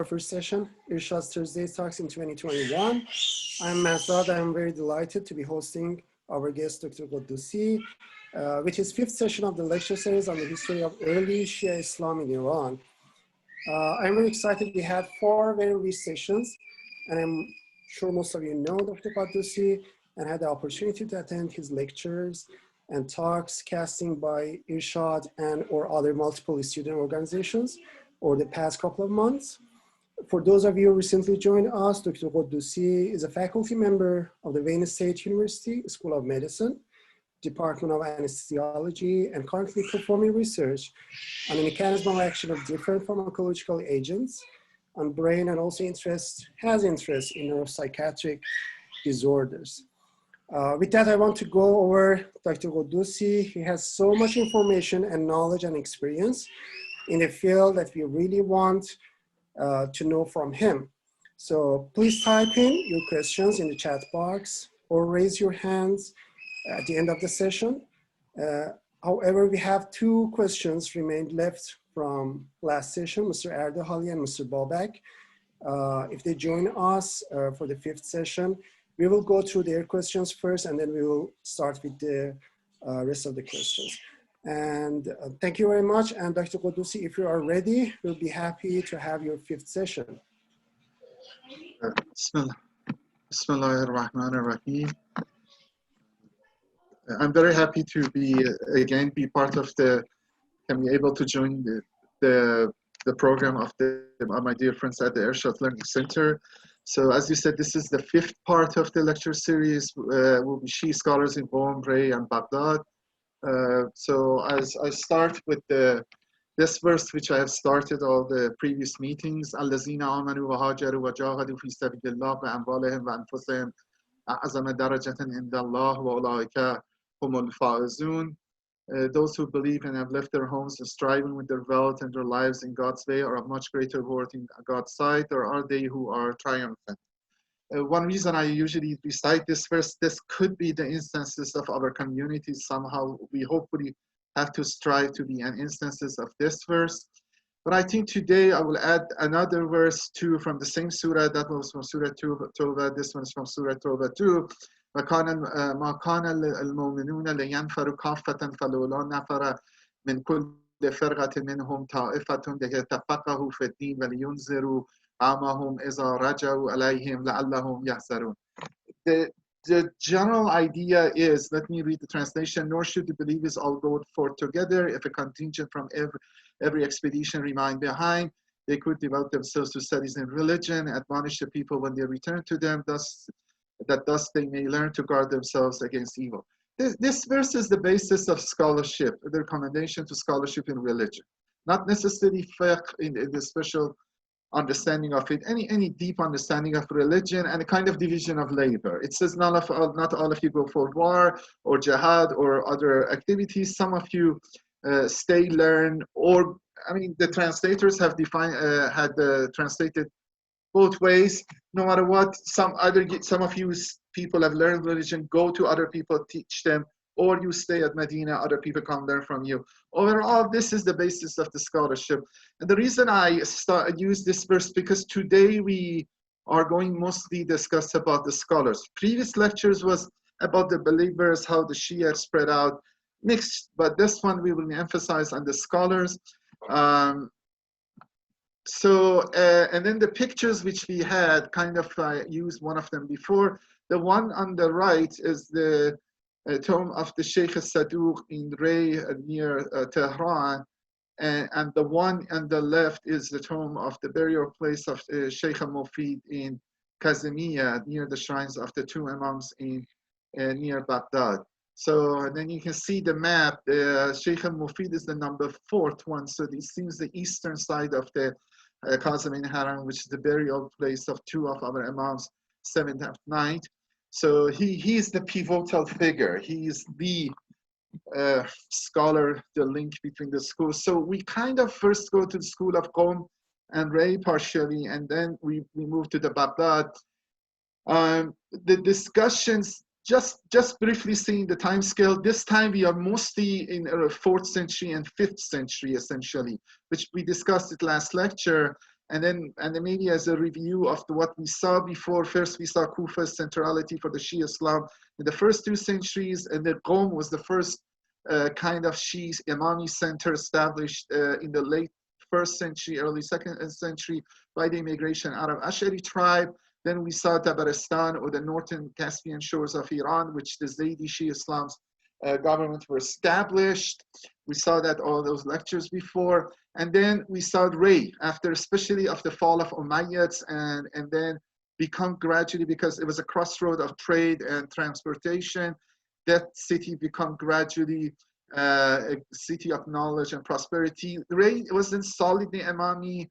our first session, Irshad's Thursday Talks in 2021. I'm Masad. I'm very delighted to be hosting our guest, Dr. Quddusi, with his fifth session of the lecture series on the history of early Shia Islam in Iran. I'm very excited. We had 4 very rich sessions, and I'm sure most of you know Dr. Quddusi and had the opportunity to attend his lectures and talks casting by Irshad and or other multiple student organizations over the past couple of months. For those of you who recently joined us, Dr. Quddusi is a faculty member of the Wayne State University School of Medicine, Department of Anesthesiology, and currently performing research on the mechanism of action of different pharmacological agents on brain, and also has interest in neuropsychiatric disorders. With that, I want to go over Dr. Quddusi. He has so much information and knowledge and experience in the field that we really want to know from him. So please type in your questions in the chat box or raise your hands at the end of the session. However, we have 2 questions remained left from last session, Mr. Al-Hadi and Mr. Babak. If they join us for the 5th session, we will go through their questions first, and then we will start with the rest of the questions. And thank you very much. And Dr. Quddusi, if you are ready, we'll be happy to have your 5th session. Bismillah ar-Rahman ar-Rahim. I'm very happy to be part of can be able to join the program of my dear friends at the Irshad Learning Center. So as you said, this is the 5th part of the lecture series. Will be Shi'i scholars in Qom, Ray, and Baghdad. So as I start with this verse, which I have started all the previous meetings, الَّذِينَ آمَنُوا وَهَاجَرُوا وَجَاهَدُوا فِي سَبِيلِ اللَّهِ بِأَمْوَالِهِمْ وَأَنفُسِهِمْ أَعْظَمَ دَرَجَةً عِنْدَ اللَّهِ وَأُولَٰئِكَ هُمُ الْفَائِزُونَ. Those who believe and have left their homes striving with their wealth and their lives in God's way are of much greater worth in God's sight, or are they who are triumphant. One reason I usually recite this verse, this could be the instances of our communities. Somehow we hopefully have to strive to be an instances of this verse. But I think today I will add another verse too from the same surah. That was from Surah Tawbah. This one is from Surah Tawbah too. ما كان المؤمنون لينفروا كافة فلولا نفر من كل فرقة منهم طائفة ليتفقهوا في الدين ولينذروا قومهم إذا رجعوا إليهم لعلهم يحذرون. The general idea is, let me read the translation, nor should the believers all go forth together. If a contingent from every expedition remain behind, they could devote themselves to studies in religion, admonish the people when they return to them, thus they may learn to guard themselves against evil. This verse is the basis of scholarship, the recommendation to scholarship in religion. Not necessarily fiqh in the special understanding of it, any deep understanding of religion and a kind of division of labor. It says not all of you go for war or jihad or other activities. Some of you stay, learn, or, I mean, the translators have translated both ways. No matter what, some of you people have learned religion, go to other people, teach them, or you stay at Medina, other people come learn from you. Overall, this is the basis of the scholarship. And the reason I use this verse, because today we are going mostly discuss about the scholars. Previous lectures was about the believers, how the Shia spread out, mixed, but this one we will emphasize on the scholars. And then the pictures which we had, kind of used one of them before. The one on the right is the tomb of the Sheikh Sadhu in Ray near Tehran, and the one on the left is the tomb of the burial place of Sheikh Mufid in Kazimiya, near the shrines of the 2 Imams in near Baghdad. So then you can see the map. Sheikh Mufid is the number 4th one, so this seems the eastern side of the Qazimin Haram, which is the burial place of 2 of our Imams, 7th and 9th. So he is the pivotal figure. He is the scholar, the link between the schools. So we kind of first go to the school of Qom and Ray partially, and then we move to the Baghdad. The discussions, just briefly seeing the time scale, this time we are mostly in 4th century and 5th century essentially, which we discussed it last lecture. And then maybe as a review of what we saw before, first we saw Kufa's centrality for the Shia Islam in the first 2 centuries, and then Qom was the first kind of Shi'i Imami center established in the late 1st century, early 2nd century by the immigration out of Ash'ari tribe. Then we saw Tabaristan, or the northern Caspian shores of Iran, which the Zaydi Shia Islam's government were established. We saw that all those lectures before. And then we saw Ray, after especially of the fall of Umayyads, and then become gradually, because it was a crossroad of trade and transportation, that city become gradually a city of knowledge and prosperity. Ray wasn't solidly Imami,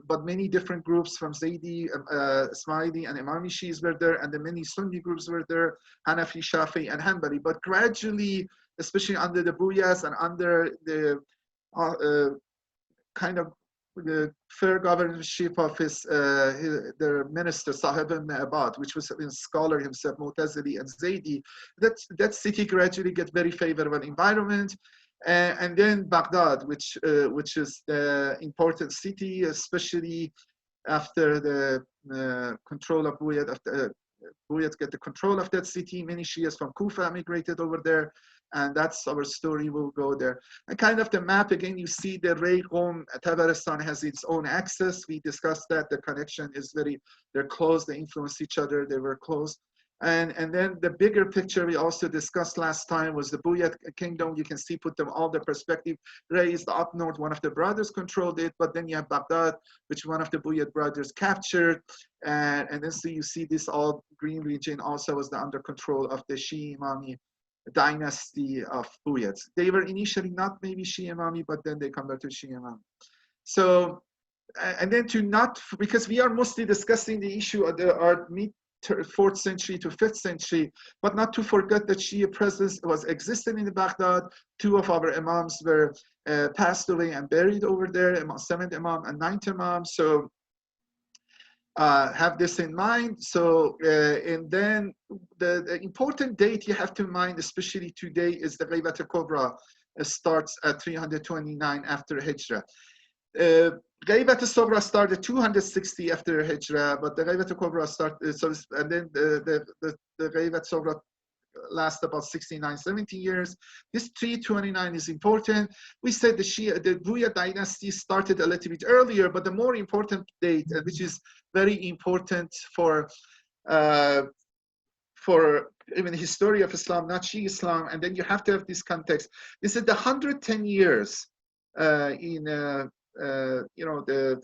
but many different groups from Zaydi, Ismaili, and Imami Shi'is were there, and the many Sunni groups were there, Hanafi, Shafi, and Hanbali. But gradually, especially under the Buyas and under the kind of the fair governorship of their minister, Sahib ibn Abad, which was a scholar himself, Mu'tazili and Zaydi, that city gradually get very favorable environment. And then Baghdad, which is the important city, especially after the control of Buyid, after Buyid get the control of that city. Many Shias from Kufa migrated over there, and that's our story. We'll go there. And kind of the map, again, you see the Ray, Qom, Tabaristan has its own axis. We discussed that. The connection is they're close, they influence each other, they were close. And then the bigger picture we also discussed last time was the Buyid kingdom. You can see, put them all the perspective. Ray is the up north, one of the brothers controlled it, but then you have Baghdad, which one of the Buyid brothers captured. And then so you see this all green region also was under control of the Shi'i Imami dynasty of Buyids. They were initially not maybe Shi'i Imami, but then they converted to Shi'i Imami. So, and then because we are mostly discussing the issue of our 4th century to 5th century, but not to forget that Shia presence was existing in Baghdad. 2 of our Imams were passed away and buried over there, 7th Imam and 9th Imam. So have this in mind. So, and then the important date you have to mind, especially today, is the Ghaybat al-Kubra starts at 329 after Hijrah. Ghaybat al-Sughra started 260 after Hijrah, but the Ghaybat al-Kubra started, and then the Ghaybat al-Sughra lasts about 69, 70 years. This 329 is important. We said the Buyid dynasty started a little bit earlier, but the more important date, which is very important for even the history of Islam, not Shi'i Islam, and then you have to have this context. This is the 110 years in the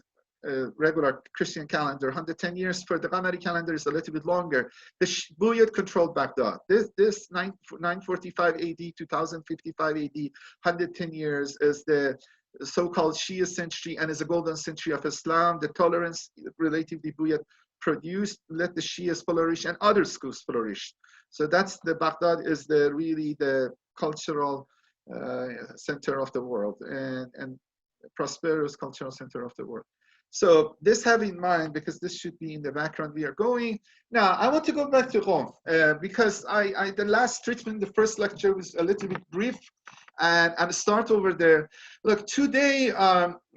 regular Christian calendar. 110 years for the Qamari calendar is a little bit longer. The Buyid controlled Baghdad. This 945 AD, 2055 AD, 110 years is the so-called Shia century and is a golden century of Islam. The tolerance relatively Buyid produced, let the Shias flourish and other schools flourish. So that's the Baghdad is really the cultural center of the world and prosperous cultural center of the world. So this have in mind, because this should be in the background we are going. Now, I want to go back to Qom because the last treatment, the first lecture was a little bit brief, and I'll start over there. Look, today,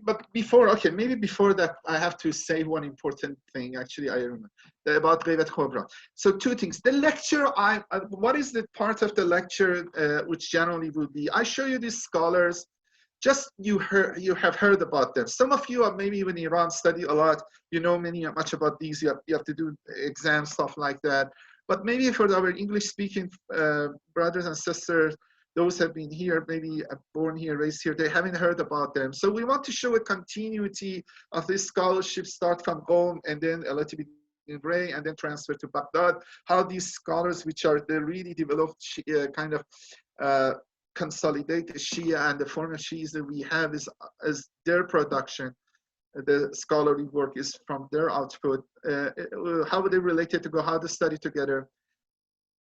but before, okay, maybe before that, I have to say one important thing, actually, I remember, about Ghaybat Kubra. So 2 things. The lecture, what is the part of the lecture which generally will be, I show you these scholars, just you have heard about them. Some of you are maybe in Iran study a lot, you know much about these, you have to do exams, stuff like that. But maybe for our English speaking brothers and sisters, those have been here, maybe born here, raised here, they haven't heard about them. So we want to show a continuity of this scholarship, start from Qom and then a little bit in Ray and then transfer to Baghdad, how these scholars, which are the really developed kind of consolidate the Shia and the former Shi'is that we have is their production. The scholarly work is from their output. How are they related to go, how they study together?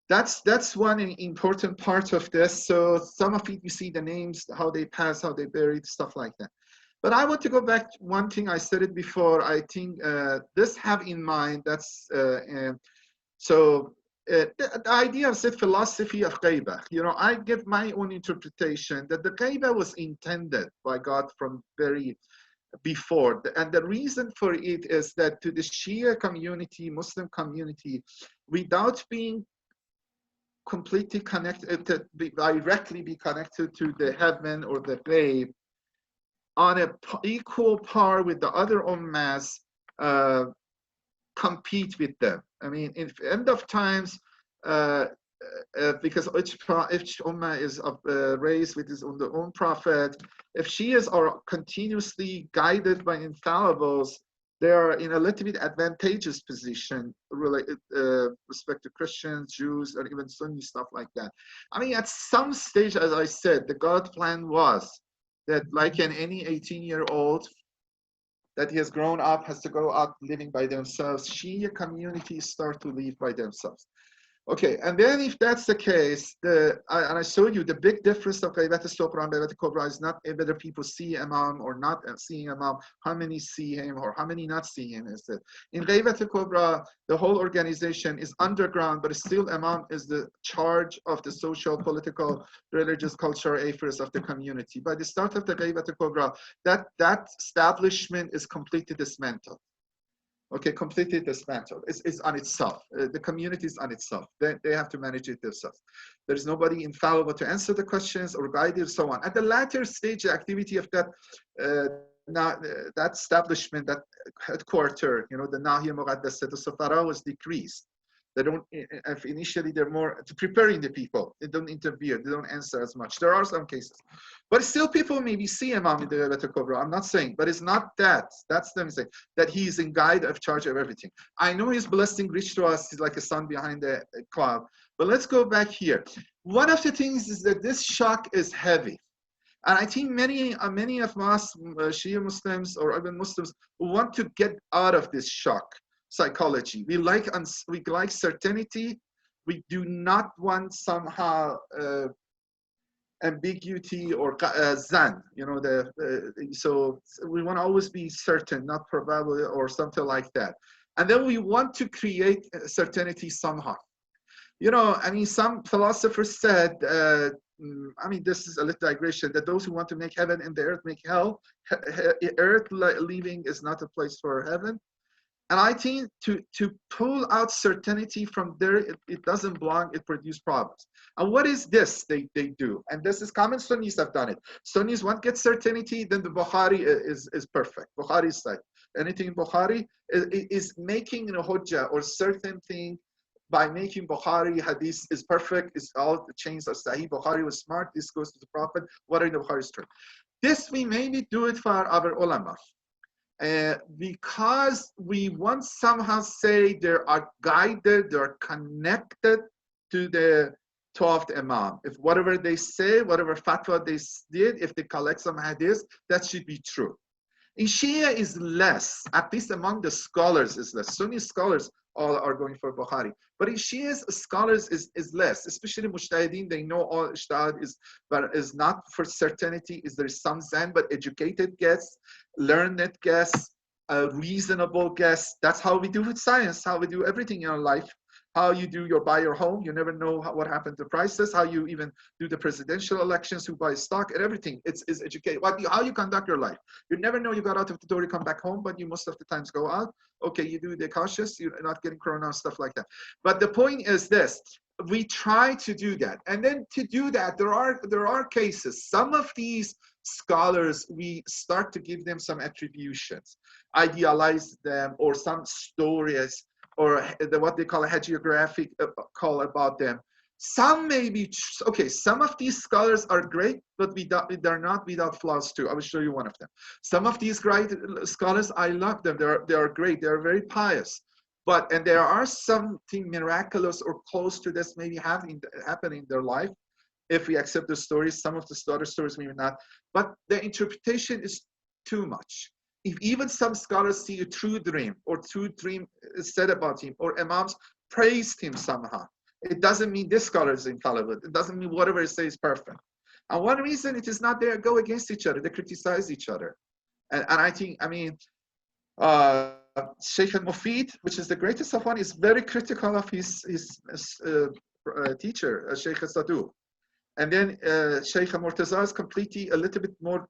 That's one important part of this. So some of it, you see the names, how they pass, how they buried, stuff like that. But I want to go back to one thing I said it before. I think this have in mind, that's, the idea of the philosophy of Ghayba, I give my own interpretation that the Ghayba was intended by God from very before. And the reason for it is that to the Shia community, Muslim community, without being completely connected, directly be connected to the heaven or the grave, on a equal par with the other ummas, compete with them. I mean, in the end of times, because each ummah is raised with his own prophet, if Shias are continuously guided by infallibles, they are in a little bit advantageous position related respect to Christians, Jews, or even Sunni stuff like that. I mean, at some stage, as I said, the God plan was that, like any 18-year-old that he has grown up, has to go out living by themselves, Shia communities start to live by themselves. Okay, and then if that's the case, and I showed you the big difference of Ghaibat al-Sughra and Ghaibat al-Kubra is not whether people see Imam or not seeing Imam, how many see him or how many not see him. Is that in Ghaibat al-Kubra, the whole organization is underground, but still Imam is the charge of the social, political, religious, cultural affairs of the community. By the start of the Ghaibat al-Kubra, that establishment is completely dismantled. Okay, completely dismantled. It's on itself. The community is on itself. They have to manage it themselves. There's nobody infallible to answer the questions or guide it, and so on. At the latter stage, the activity of that that establishment, that headquarter, the Nahiya Muqaddasat al-Safara was decreased. They don't, initially they're more preparing the people. They don't interfere. They don't answer as much. There are some cases. But still people maybe see Imam in the Ghaibat al-Kubra. I'm not saying, but it's not that. That's the mistake. That he is in guide of charge of everything. I know his blessing reached to us. He's like a sun behind the cloud. But let's go back here. One of the things is that this shock is heavy. And I think many of us, Shia Muslims or even Muslims, want to get out of this shock psychology. We like certainty. We do not want somehow ambiguity or zan. So we want to always be certain, not probable or something like that. And then we want to create certainty somehow. I mean, some philosophers said, I mean, this is a little digression, that those who want to make heaven and the earth make hell, earth living is not a place for heaven. And I think to pull out certainty from there, it doesn't belong, it produces problems. And what is this they do? And this is common, Sunnis have done it. Sunnis want to get certainty, then the Bukhari is perfect. Bukhari is like, anything in Bukhari is making a hujjah or certain thing by making Bukhari hadith is perfect, is all the chains are sahih. Bukhari was smart, this goes to the Prophet, what are the Bukhari's terms? This we maybe do it for our ulama. Because we want somehow say they are guided, they are connected to the 12th Imam. If whatever they say, whatever fatwa they did, if they collect some hadith, that should be true. In Shia is less, at least among the scholars is less. Sunni scholars all are going for Bukhari. But in Shia's scholars is less, especially Mujtahideen, they know all Ijtihad is not for certainty, is there some zan, but educated guess, learned guess, a reasonable guess. That's how we do with science, how we do everything in our life. How you buy your home, you never know what happened to prices, how you even do the presidential elections, who buys stock and everything. It's educated. How you conduct your life. You never know you got out of the door, you come back home, but you most of the times go out. Okay, you do the cautious, you're not getting corona, stuff like that. But the point is this, we try to do that. And then to do that, there are cases. Some of these scholars, we start to give them some attributions, idealize them, or some stories, or what they call a hagiographic call about them. Some may be, okay, some of these scholars are great, but they're not without flaws too. I will show you one of them. Some of these great scholars, I love them. They are great. They are very pious. And there are something miraculous or close to this maybe happening in their life. If we accept the stories, some of the other stories maybe not. But the interpretation is too much. If even some scholars see a true dream or true dream is said about him, or imams praised him somehow, it doesn't mean this scholar is infallible. It doesn't mean whatever it says is perfect. And one reason it is not, they go against each other, they criticize each other. And I think, Sheikh Mufid, which is the greatest of one, is very critical of his teacher, Sheikh Sadhu. And then Sheikh Murtaza is completely a little bit more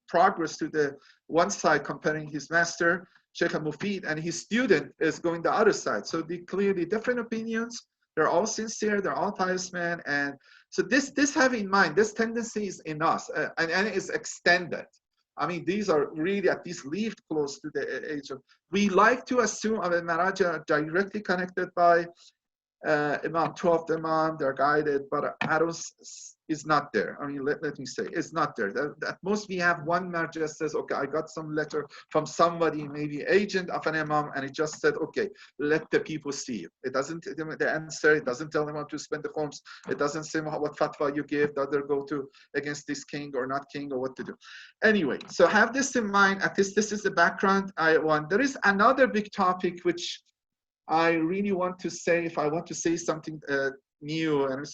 progress to the one side, comparing his master, Sheikh Mufid, and his student is going the other side. So they clearly different opinions. They're all sincere, they're all pious men. And so this have in mind, this tendency is in us, and it's extended. I mean, these are really at least lived close to the age of, we like to assume Al Maraja are directly connected by Imam, 12th Imam, they're guided, but Arus is not there. I mean, let me say, it's not there. At most we have one marja says, okay, I got some letter from somebody, maybe agent of an Imam, and it just said, okay, let the people see you. It doesn't, the answer, it doesn't tell them how to spend the homes. It doesn't say what fatwa you give, the other go to against this king or not king or what to do. Anyway, so have this in mind. At least this is the background I want. There is another big topic which I really want to say, if I want to say something new, and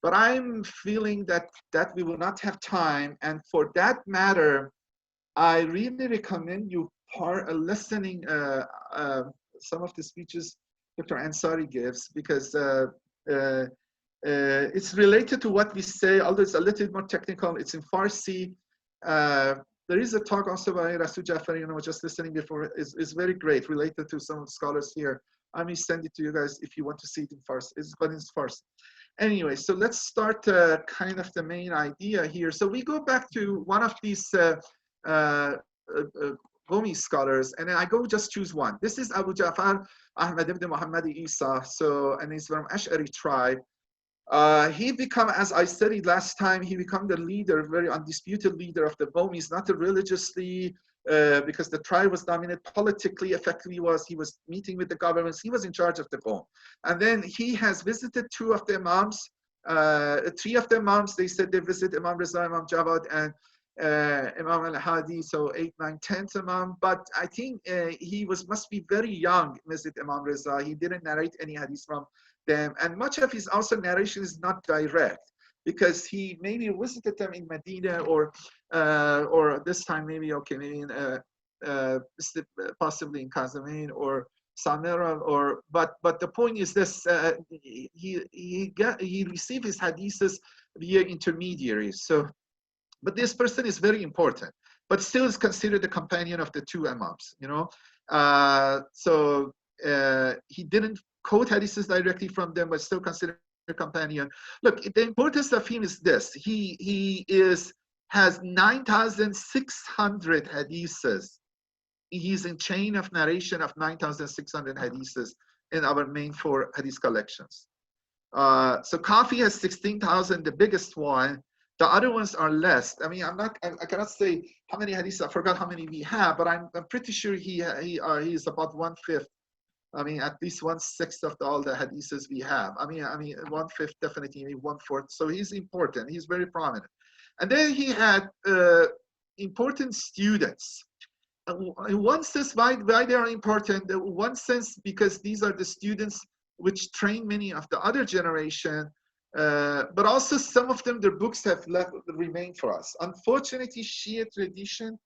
but I'm feeling that we will not have time. And for that matter, I really recommend you listening some of the speeches Dr. Ansari gives, because it's related to what we say, although it's a little more technical. It's in Farsi. There is a talk also by Rasul Jafari, I was just listening before, is very great, related to some scholars here. I may send it to you guys if you want to see it in Farsi. But it's Farsi. Anyway, so let's start kind of the main idea here. So we go back to one of these Ghomi scholars, and then I go just choose one. This is Abu Ja'far Ahmad ibn Muhammad Isa. So, and he's from Ash'ari tribe. He become, as I studied last time, he become the leader, very undisputed leader of the Ghomis, not religiously, because the tribe was dominated politically. Effectively, he was meeting with the governments. He was in charge of the Gom, and then he has visited two of the Imams, three of the Imams. They said they visit Imam Reza, Imam Jawad, and Imam Al-Hadi. So 8, 9, 10th Imam. But I think he must be very young. Visit Imam Reza. He didn't narrate any hadith from them, and much of his also narration is not direct, because he maybe visited them in Medina or this time maybe maybe in possibly in Kazamain or Samira, but the point is this: he received his hadiths via intermediaries. So, but this person is very important, but still is considered the companion of the two Imams. So he didn't quote hadiths directly from them, but still considered a companion. Look, the importance of him is this: he has 9,600 hadiths. He's in chain of narration of 9,600 hadiths in our main 4 hadith collections. So Kafi has 16,000, the biggest one. The other ones are less. I mean, I cannot say how many hadiths. I forgot how many we have, but I'm pretty sure he is about 1/5. I mean, at least 1/6 of all the hadiths we have. I mean, 1/5 definitely, maybe 1/4. So he's important. He's very prominent. And then he had important students. In one sense, why they are important? In one sense, because these are the students which train many of the other generation. But also some of them, their books have remained for us. Unfortunately, Shia tradition,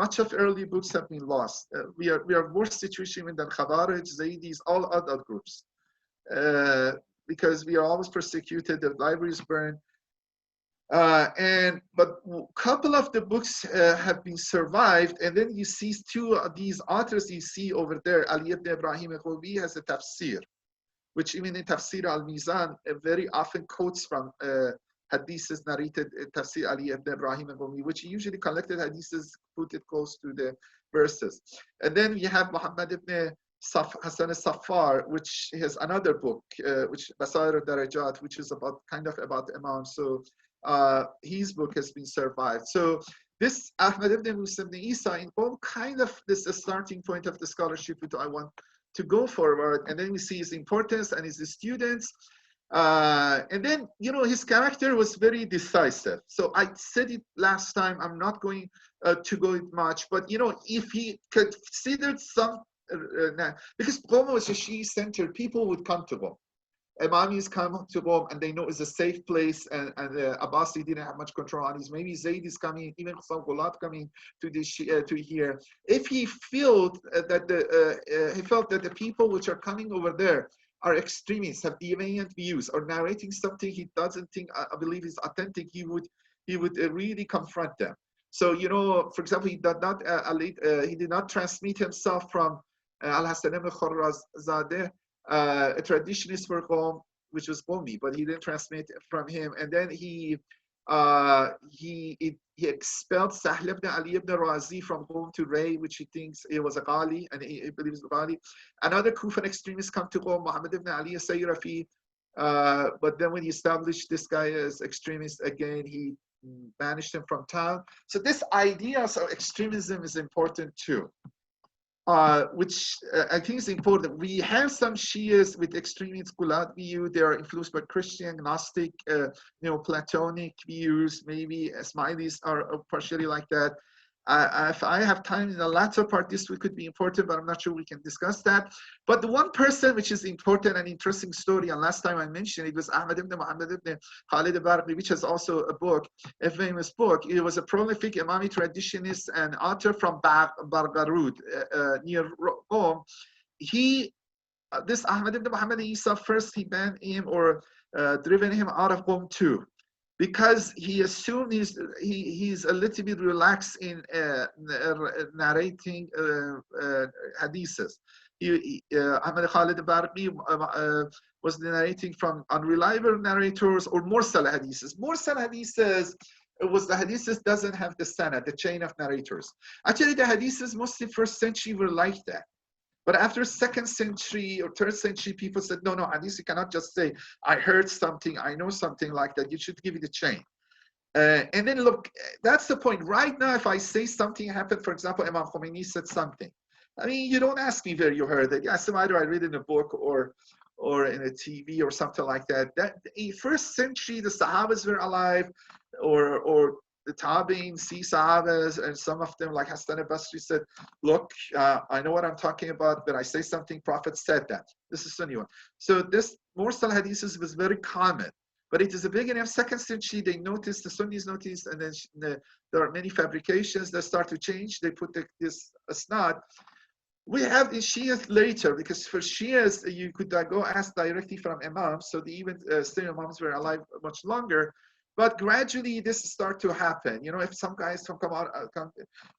much of early books have been lost. We are worse situation than Khawarij, Zaydis, all other groups, because we are always persecuted. The libraries burned, but a couple of the books have been survived. And then you see two of these authors you see over there. Ali ibn Ibrahim al-Khulbi has a tafsir, which even in Tafsir al-Mizan very often quotes from hadiths narrated Tafsir Ali ibn Ibrahim al-Gumi, which usually collected hadiths, put it close to the verses. And then we have Muhammad ibn Hassan al-Saffar, which has another book, which Basair al-Darajat, which is about Imam. So his book has been survived. So this Ahmad ibn Musa ibn Isa, in all this is a starting point of the scholarship which I want to go forward. And then we see his importance and his students. And then, his character was very decisive. So I said it last time, I'm not going to go it much, but if he considered some, because Qom was a Shi'i center, people would come to Qom. Imamis come to Qom and they know it's a safe place, and Abbasi didn't have much control on it. Maybe Zayd is coming, even some Ghulat coming to here. If he felt that the people which are coming over there are extremists, have deviant views, or narrating something he doesn't think, I believe is authentic, he would he would really confront them. So, you know, for example, he did not transmit himself from Al-Hasan ibn Khurrazadeh, a traditionist for Qom, which was Qumi, but he didn't transmit from him. And then he expelled Sahl ibn Ali ibn Razi from Qom to Ray, which he thinks it was a Ghali, and he believes Ghali. Another Kufan extremist come to Qom, Muhammad ibn Ali Sayrafi. But then when he established this guy as extremist again, he banished him from town. So this idea of extremism is important too. Which I think is important. We have some Shias with extremist Gulat view. They are influenced by Christian, Gnostic, Platonic views. Maybe Ismailis are partially like that. If I have time in the latter part, this could be important, but I'm not sure we can discuss that. But the one person which is important and interesting story, and last time I mentioned it was Ahmad ibn Muhammad ibn Khalid al-Barqi, which is also a famous book. It was a prolific Imami traditionist and author from Bargarud, near Rome. This Ahmad ibn Muhammad Isa, first he banned him or driven him out of Qom too, because he assumed he's a little bit relaxed in narrating hadiths. Ahmad Khalid Barqi was narrating from unreliable narrators or mursal hadiths. Mursal hadiths was the hadiths doesn't have the sanad, the chain of narrators. Actually, the hadiths mostly first century were like that. But after 2nd century or 3rd century, people said, no, hadith, you cannot just say, I heard something, I know something like that. You should give it a chain. And then look, that's the point. Right now, if I say something happened, for example, Imam Khomeini said something. I mean, you don't ask me where you heard it. Yes, either I read it in a book or in a TV or something like that. That in 1st century, the Sahabas were alive, or the Tabi'in, Sahabas, and some of them, like Hassan al-Basri said, look, I know what I'm talking about, but I say something, Prophet said that. This is Sunni one. So this Mursal hadiths was very common, but it is the beginning of 2nd century, they noticed, the Sunnis noticed, and then there are many fabrications that start to change. They put this asnad. We have in Shias later, because for Shias, you could go ask directly from Imam, so the even still Imams were alive much longer. But gradually, this start to happen. You know, if some guys come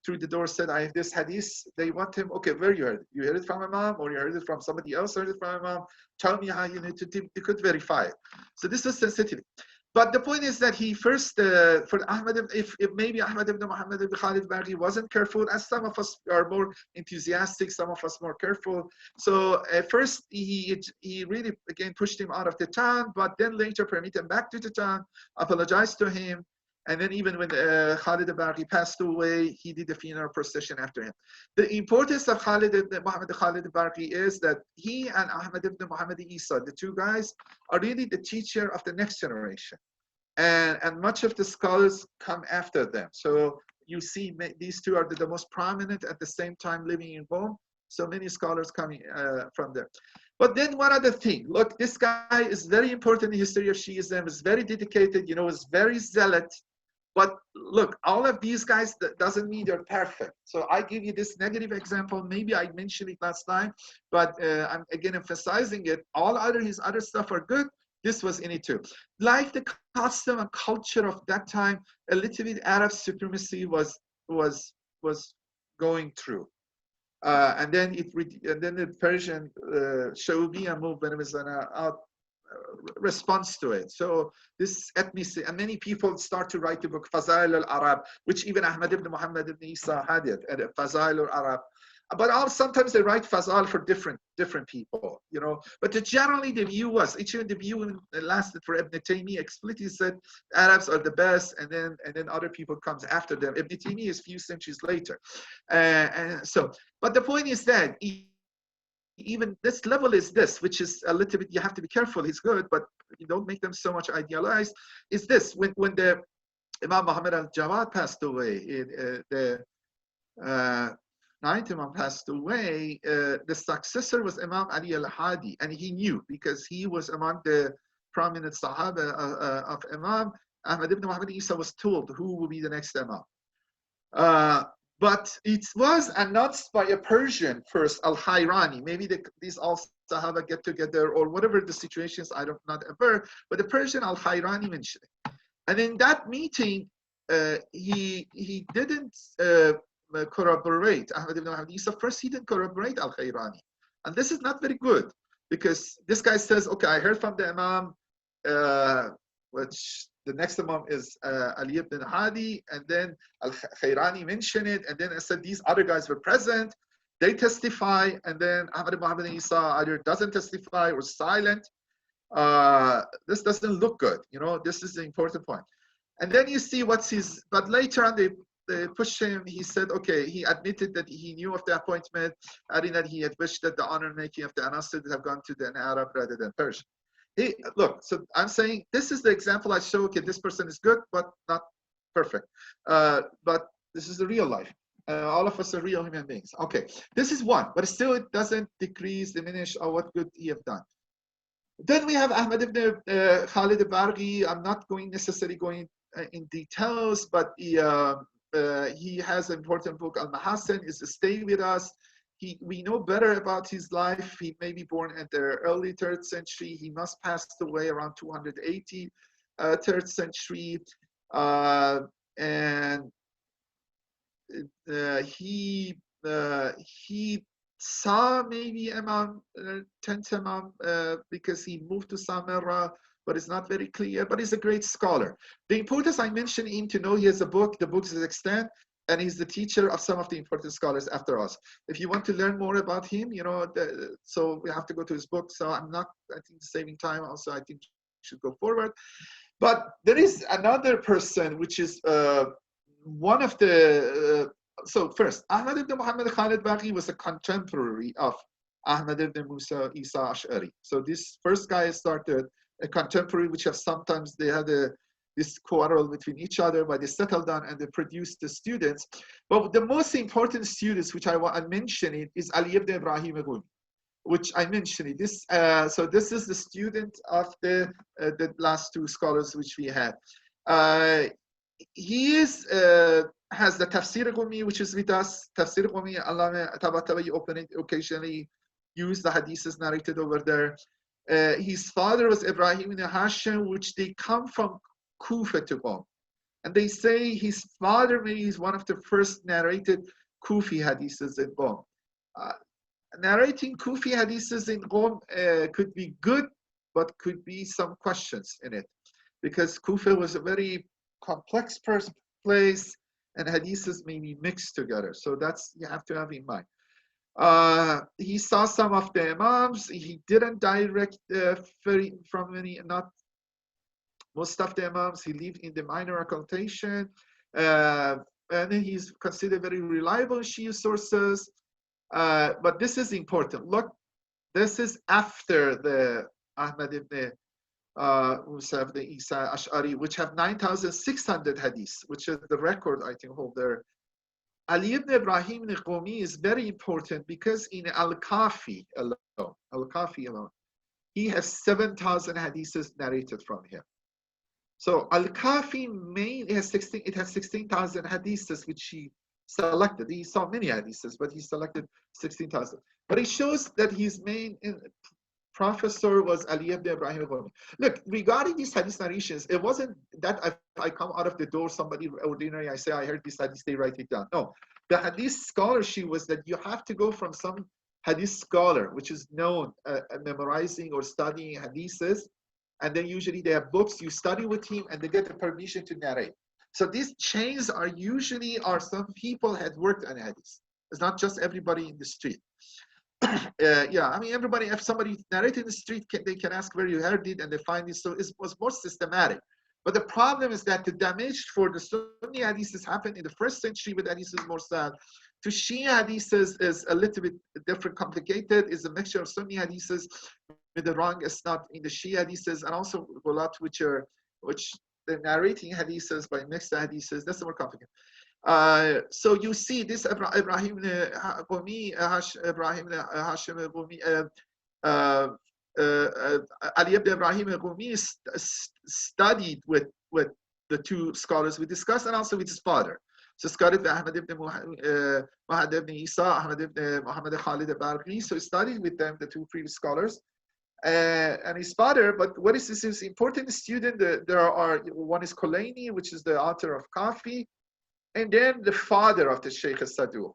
through the door, said, "I have this hadith," they want him. Okay, where you heard it? You heard it from Imam, or you heard it from somebody else? Heard it from Imam? Tell me how you need to. You could verify it. So this is sensitivity. But the point is that he first, for Ahmad, if maybe Ahmad ibn Muhammad ibn Khalid Barqi wasn't careful, as some of us are more enthusiastic, some of us more careful. So at first he really again pushed him out of the town, but then later permitted him back to the town, apologized to him, and then even when Khalid Barqi passed away, he did a funeral procession after him. The importance of Khalid ibn Muhammad Khalid Barqi is that he and Ahmad ibn Muhammad Isa, the two guys, are really the teacher of the next generation. And much of the scholars come after them. So you see these two are the most prominent at the same time living in Rome. So many scholars coming from there. But then one other thing, look, this guy is very important in the history of Shiism, is very dedicated, you know, is very zealot. But look, all of these guys, that doesn't mean they're perfect. So I give you this negative example. Maybe I mentioned it last time, but I'm again emphasizing it. His other stuff are good. This was in it too. Like the custom and culture of that time, a little bit Arab supremacy was going through. And then the Persian Shawbiya movement was an response to it. So this ethnicity, and many people start to write the book Fazail al-Arab, which even Ahmad ibn Muhammad ibn Isa had it, and Fazail al-Arab. But sometimes they write Fazal for different people, you know. But generally the view was, even the view lasted for Ibn Taymiyyah, explicitly said Arabs are the best, and then other people comes after them. Ibn Taymiyyah is a few centuries later. But the point is that even this level is this, which is a little bit, you have to be careful, he's good, but you don't make them so much idealized, is this. When the Imam Muhammad al-Jawad passed away, ninth Imam passed away, the successor was Imam Ali Al-Hadi, and he knew, because he was among the prominent Sahaba of Imam. Ahmad ibn Muhammad Isa was told who will be the next Imam. But it was announced by a Persian first, Al-Hayrani. Maybe these all Sahaba get together, or whatever the situations, I don't not aware, but the Persian Al-Hayrani mentioned it. And in that meeting, he didn't corroborate Ahmad ibn Muhammad Isa. First, he didn't corroborate Al-Khairani. And this is not very good, because this guy says, okay, I heard from the Imam, which the next Imam is Ali ibn Hadi, and then Al-Khairani mentioned it, and then I said these other guys were present, they testify, and then Ahmad ibn Muhammad Isa either doesn't testify or silent. This doesn't look good, you know, this is the important point. And then you see what's his, but later on they pushed him. He said, okay, he admitted that he knew of the appointment, adding that he had wished that the honor making of the Anasid have gone to an Arab rather than Persian. Look, so I'm saying this is the example I show, okay, this person is good, but not perfect. But this is the real life. All of us are real human beings. Okay, this is one, but still it doesn't decrease, diminish what good he have done. Then we have Ahmad ibn Khalid al-Barghi. I'm not necessarily going in details, but he has an important book, Al-Mahasin, is staying with us. We know better about his life. He may be born at the early 3rd century. He must pass away around 280, 3rd century. And he saw maybe Imam, 10th Imam, because he moved to Samarra, but it's not very clear, but he's a great scholar. The importance I mentioned him to know he has a book, the book is extant, and he's the teacher of some of the important scholars after us. If you want to learn more about him, you know, so we have to go to his book. So I'm not, I think, saving time. Also, I think we should go forward. But there is another person, which is one of the, so first, Ahmad ibn Muhammad Khalid Baghi was a contemporary of Ahmad ibn Musa Isa Ash'ari. So this first guy started a contemporary, which have sometimes they had this quarrel between each other, but they settled down and they produced the students. But the most important students, which I mention it, is Ali ibn Ibrahim Ghuni, which I mentioned it. This, so this is the student of the last two scholars which we had. He is has the Tafsir Ghumi, which is with us. Tafsir Ghumi, Allama Tabatabai open it occasionally, use the hadiths narrated over there. His father was Ibrahim ibn Hashim, which they come from Kufa to Qom. And they say his father maybe is one of the first narrated Kufi hadiths in Qom. Narrating Kufi hadiths in Qom could be good, but could be some questions in it. Because Kufa was a very complex place, and hadiths may be mixed together. So that's, you have to have in mind. He saw some of the Imams. He didn't direct from any, not most of the Imams. He lived in the minor occultation. And he's considered very reliable Shia sources. But this is important. Look, this is after the Ahmad ibn Musa ibn Isa Ash'ari, which have 9,600 hadiths, which is the record, I think, holder. Ali ibn Ibrahim ibn Qumi is very important because in Al-Kafi alone, he has 7,000 hadiths narrated from him. So Al-Kafi has 16,000 hadiths which he selected. He saw many hadiths, but he selected 16,000. But it shows that his main professor was Ali ibn Ibrahim Ghumi. Look, regarding these hadith narrations, it wasn't that if I come out of the door, somebody ordinary, I say, I heard this hadith, they write it down. No, the hadith scholarship was that you have to go from some hadith scholar, which is known memorizing or studying hadiths, and then usually they have books, you study with him, and they get the permission to narrate. So these chains are usually some people had worked on hadith. It's not just everybody in the street. Yeah, I mean, everybody, if somebody narrated in the street, they can ask where you heard it and they find it. So it was more systematic. But the problem is that the damage for the Sunni hadiths happened in the 1st century with hadiths more sad. To Shia hadiths is a little bit different, complicated. It's a mixture of Sunni hadiths with the wrong isnad in the Shia hadiths, and also Ghulat, which the narrating hadiths by mixed hadiths. That's more complicated. So you see this Ibrahim Qumi, Ibrahim Hashim Qumi, Ali ibn Ibrahim Qumi studied with the two scholars we discussed, and also with his father. So studied with Ahmad ibn Muhammad ibn Isa, Ahmad ibn Muhammad Khalid al-Barghi. So he studied with them, the two previous scholars. and his father. But what is this is important student? There are one is Kulaini, which is the author of Kafi, and then the father of the Sheikh Sadhu.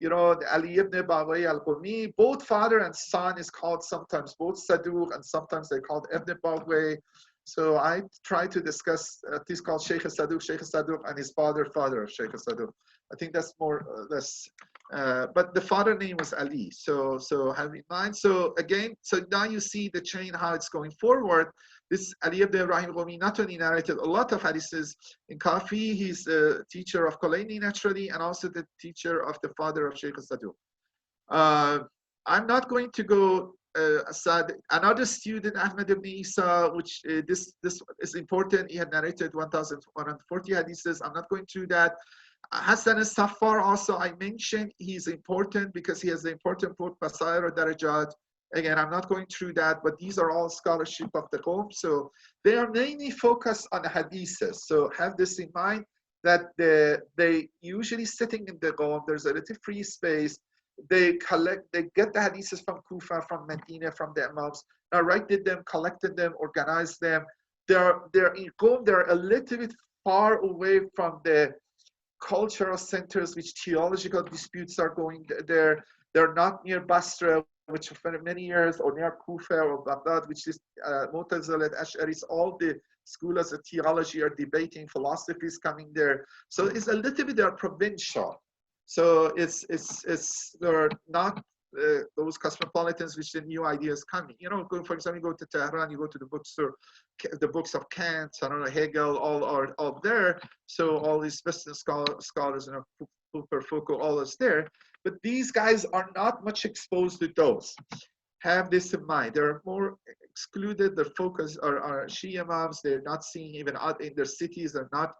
You know, Ali ibn Bawai al-Qumi, both father and son is called sometimes both Sadhu, and sometimes they're called Ibn Bawai. So I try to discuss this called Sheikh Sadhu, and his father of Sheikh Sadhu. I think that's more or less. But the father name was Ali. So have in mind. So again, so now you see the chain how it's going forward. This Ali ibn Ibrahim Qumi not only narrated a lot of hadiths in Kafi, he's the teacher of Kulaini naturally, and also the teacher of the father of Sheikh Sadhu. I'm not going to go aside. Another student, Ahmed ibn Isa, which this is important. He had narrated 1,140 hadiths. I'm not going through that. Hassan al-Saffar also I mentioned, he's important because he has the important book Basair al-Darajat. Again, I'm not going through that, but these are all scholarship of the Qawm. So they are mainly focused on hadiths. So have this in mind that they usually sitting in the Qawm, there's a little free space. They get the hadiths from Kufa, from Medina, from the Imams, narrated them, collected them, organized them. They're in Qawm, they're a little bit far away from the cultural centers, which theological disputes are going there. They're not near Basra, which for many years, or near Kufa or Baghdad, which is Mu'tazilah, Ash'aris, all the schools of theology are debating, philosophies coming there. So it's a little bit, they're provincial. So they're not those cosmopolitans which the new ideas coming. You know, for example, you go to Tehran, you go to the bookstore, the books of Kant, I don't know, Hegel, all are all there. So all these Western scholars, you know, Foucault, all is there. But these guys are not much exposed to those. Have this in mind. They're more excluded. Their focus are Shia Imams. They're not seeing even out in their cities. They're not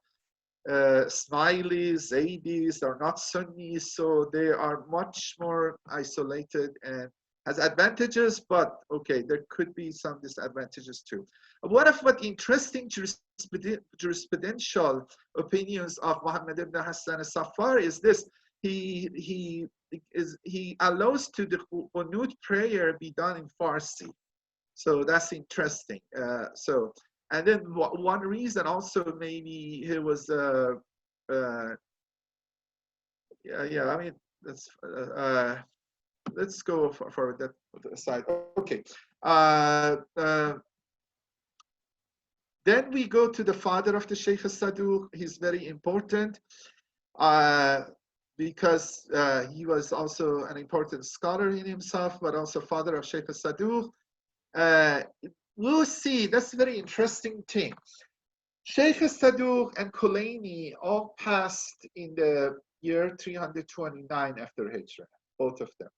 Ismailis, Zaydis, they're not Sunnis, so they are much more isolated and has advantages, but okay, there could be some disadvantages too. One of what interesting jurisprudential opinions of Muhammad ibn Hassan al-Saffar is this: he allows to the Qunut prayer be done in Farsi, so that's interesting. And then one reason also maybe he was I mean let's go for that side. Okay. Then we go to the father of the Sheikh Sadhu. He's very important because he was also an important scholar in himself, but also father of Sheikh Sadhu. We'll see, that's a very interesting thing. Sheikh Sadhu and Kulaini all passed in the year 329 after Hijrah, both of them.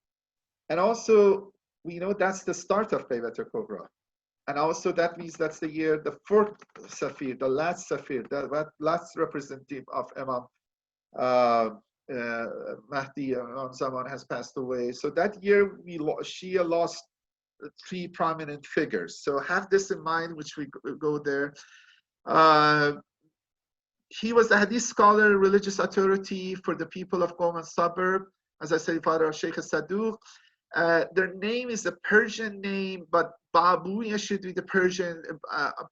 And also, we know that's the start of Baybat al-Kubra. And also that means that's the year, the fourth Safir, the last Safir, the last representative of Imam Mahdi, Imam Zaman has passed away. So that year, Shia lost three prominent figures. So have this in mind, which we go there. He was a hadith scholar, religious authority for the people of Qom and suburb. As I said, father of Sheikh Sadhu. Their name is a Persian name, but Babuya should be the Persian.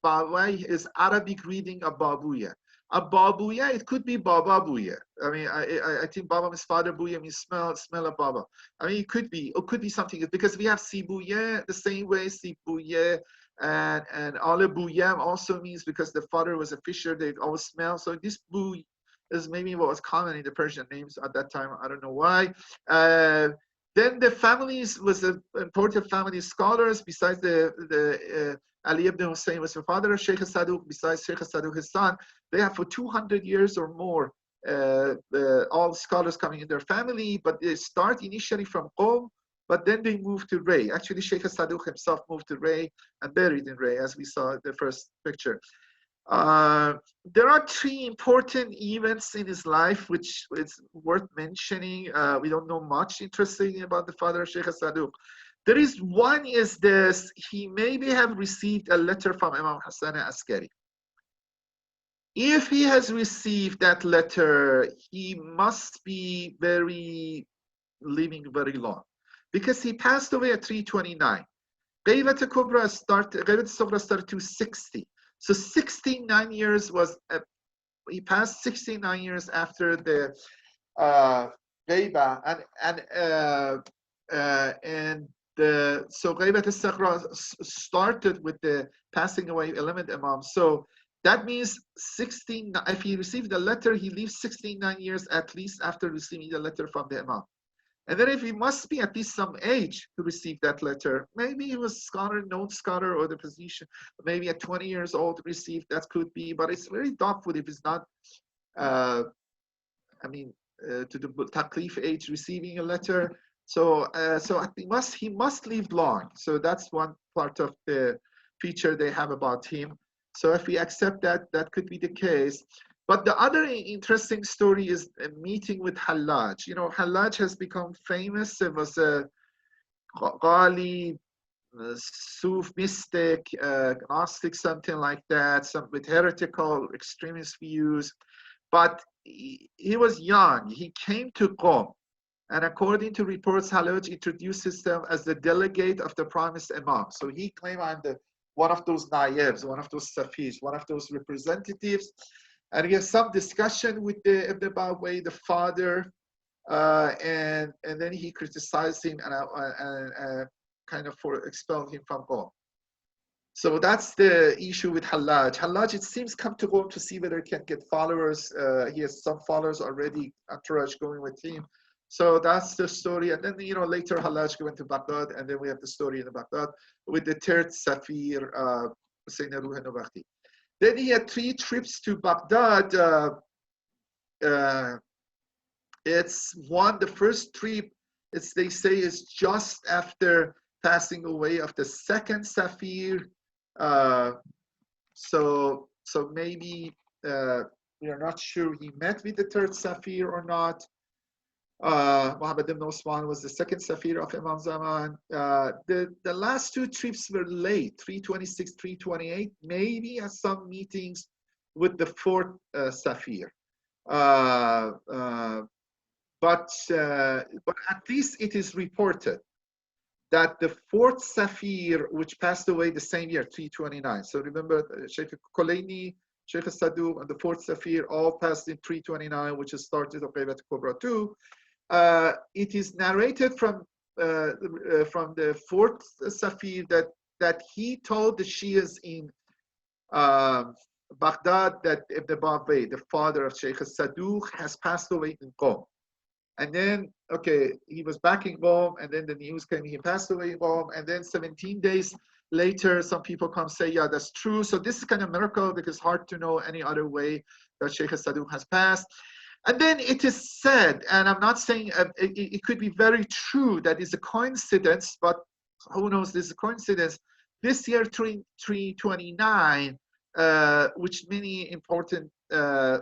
Bawai is Arabic reading of Babuya. Babuya, it could be Baba Buya. I mean, I think Baba means father, Buya means smell of Baba. I mean, it could be something, because we have Sibuya the same way, Sibuya, and Ale Buyam also means because the father was a fisher, they always smell. So this Bu is maybe what was common in the Persian names at that time. I don't know why. Then the families was an important family scholars. Besides the Ali ibn Hussein was the father of Sheikh Sadhu. Besides Sheikh Sadhu, his son, they have for 200 years or more all scholars coming in their family. But they start initially from Qom, but then they move to Ray. Actually, Sheikh Sadhu himself moved to Ray and buried in Ray, as we saw in the first picture. There are three important events in his life which is worth mentioning. We don't know much interesting about the father of Sheikh Sadhu. There is one is this: he maybe have received a letter from Imam Hassan al-Askari. If he has received that letter, he must be living very long, because he passed away at 329. Ghaybat al-Kubra started, Ghaybat al-Sughra started 260. So 69 years was, he passed 69 years after the Ghayba, so Ghaybat al-Sughra started with the passing away 11th Imam. So that means 16, if he received a letter, he leaves 69 years at least after receiving the letter from the Imam. And then if he must be at least some age to receive that letter, maybe he was scholar, known scholar, or the position, maybe at 20 years old received, that could be, but it's very doubtful if it's not, to the taklif age receiving a letter. So he must live long. So that's one part of the feature they have about him. So if we accept that, that could be the case. But the other interesting story is a meeting with Halaj. You know, Halaj has become famous. It was a Ghali, Suf mystic, Gnostic, something like that, some with heretical, extremist views. But he was young. He came to Qom. And according to reports, Halaj introduced himself as the delegate of the promised Imam. So he claimed, I'm one of those naibs, one of those safirs, one of those representatives. And he has some discussion with the Ibn Bawai, the father, and then he criticized him and kind of expelled him from Qom. So that's the issue with Halaj. Halaj, it seems, come to Qom to see whether he can get followers. He has some followers already, entourage going with him. So that's the story. And then, later Halaj went to Baghdad, and then we have the story in Baghdad with the third Safir, Hussein Ruh Nubakti. Then he had 3 trips to Baghdad. The first trip, they say, is just after passing away of the second Safir. So maybe we are not sure he met with the third Safir or not. Muhammad ibn Osman was the second Safir of Imam Zaman. The last 2 trips were late, 326, 328, maybe at some meetings with the 4th Safir. But at least it is reported that the 4th Safir, which passed away the same year, 329. So remember, Sheikh Kulaini, Sheikh Sadhu, and the 4th Safir all passed in 329, which is started of Ghaybat Kubra too. It is narrated from the 4th Safir that he told the Shias in Baghdad that Ibn Bawai, the father of Sheikh Sadhu, has passed away in Qom. And then, he was back in Qom, and then the news came, he passed away in Qom, and then 17 days later, some people come say, yeah, that's true. So this is kind of a miracle, because it's hard to know any other way that Sheikh Sadhu has passed. And then it is said, and I'm not saying it could be very true that it's a coincidence, but who knows, this is a coincidence. This year, 329, which many important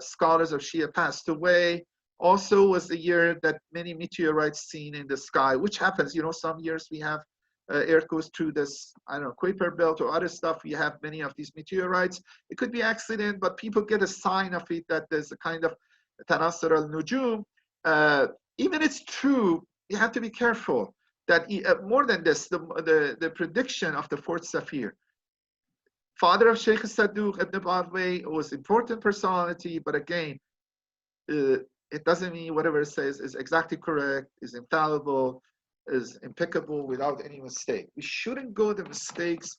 scholars of Shia passed away, also was the year that many meteorites seen in the sky, which happens, some years we have air goes through this, Kuiper belt or other stuff. We have many of these meteorites. It could be accident, but people get a sign of it that there's a kind of Tanasur al-Nujum. Even it's true, you have to be careful that more than this, the prediction of the 4th Safir. Father of Sheikh Sadhu, Ibn Bawai, was important personality, but again, it doesn't mean whatever it says is exactly correct, is infallible, is impeccable without any mistake. We shouldn't go the mistakes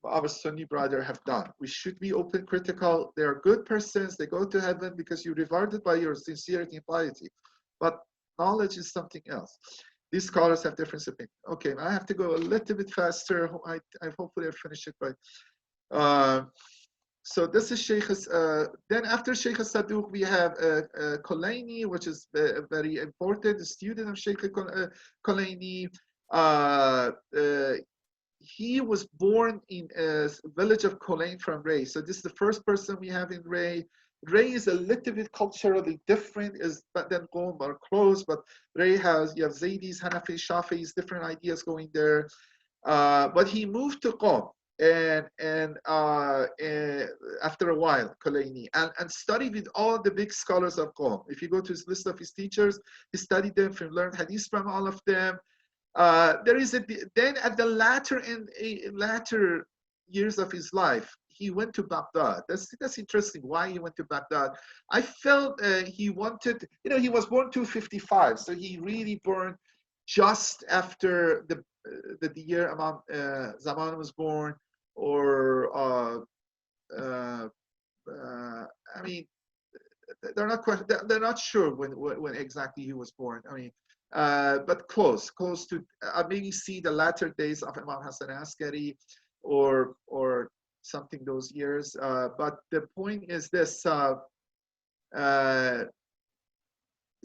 our Sunni brother have done. We should be open critical. They are good persons. They go to heaven because you're rewarded by your sincerity and piety. But knowledge is something else. These scholars have different opinions. Okay, I have to go a little bit faster. I hopefully I'll finish it by. So this is Sheikh. Then after Sheikh Sadhu, we have Kulaini, which is very important, the student of Sheikh Kulaini. He was born in a village of Kulain from Ray. So this is the first person we have in Ray. Ray is a little bit culturally different than Qom or close, but Ray you have Zaydis, Hanafi, Shafi'is, different ideas going there. But he moved to Qom and after a while, Kulaini, and studied with all the big scholars of Qom. If you go to his list of his teachers, he studied them, learned hadith from all of them. There is then at the latter years of his life, he went to Baghdad. That's interesting. Why he went to Baghdad? I felt he wanted. He was born 255, so he really born just after the year Imam Zaman was born, or I mean, they're not sure when exactly he was born. I mean, but close to. I maybe see the latter days of Imam Hassan Askari, or something those years. But the point is this.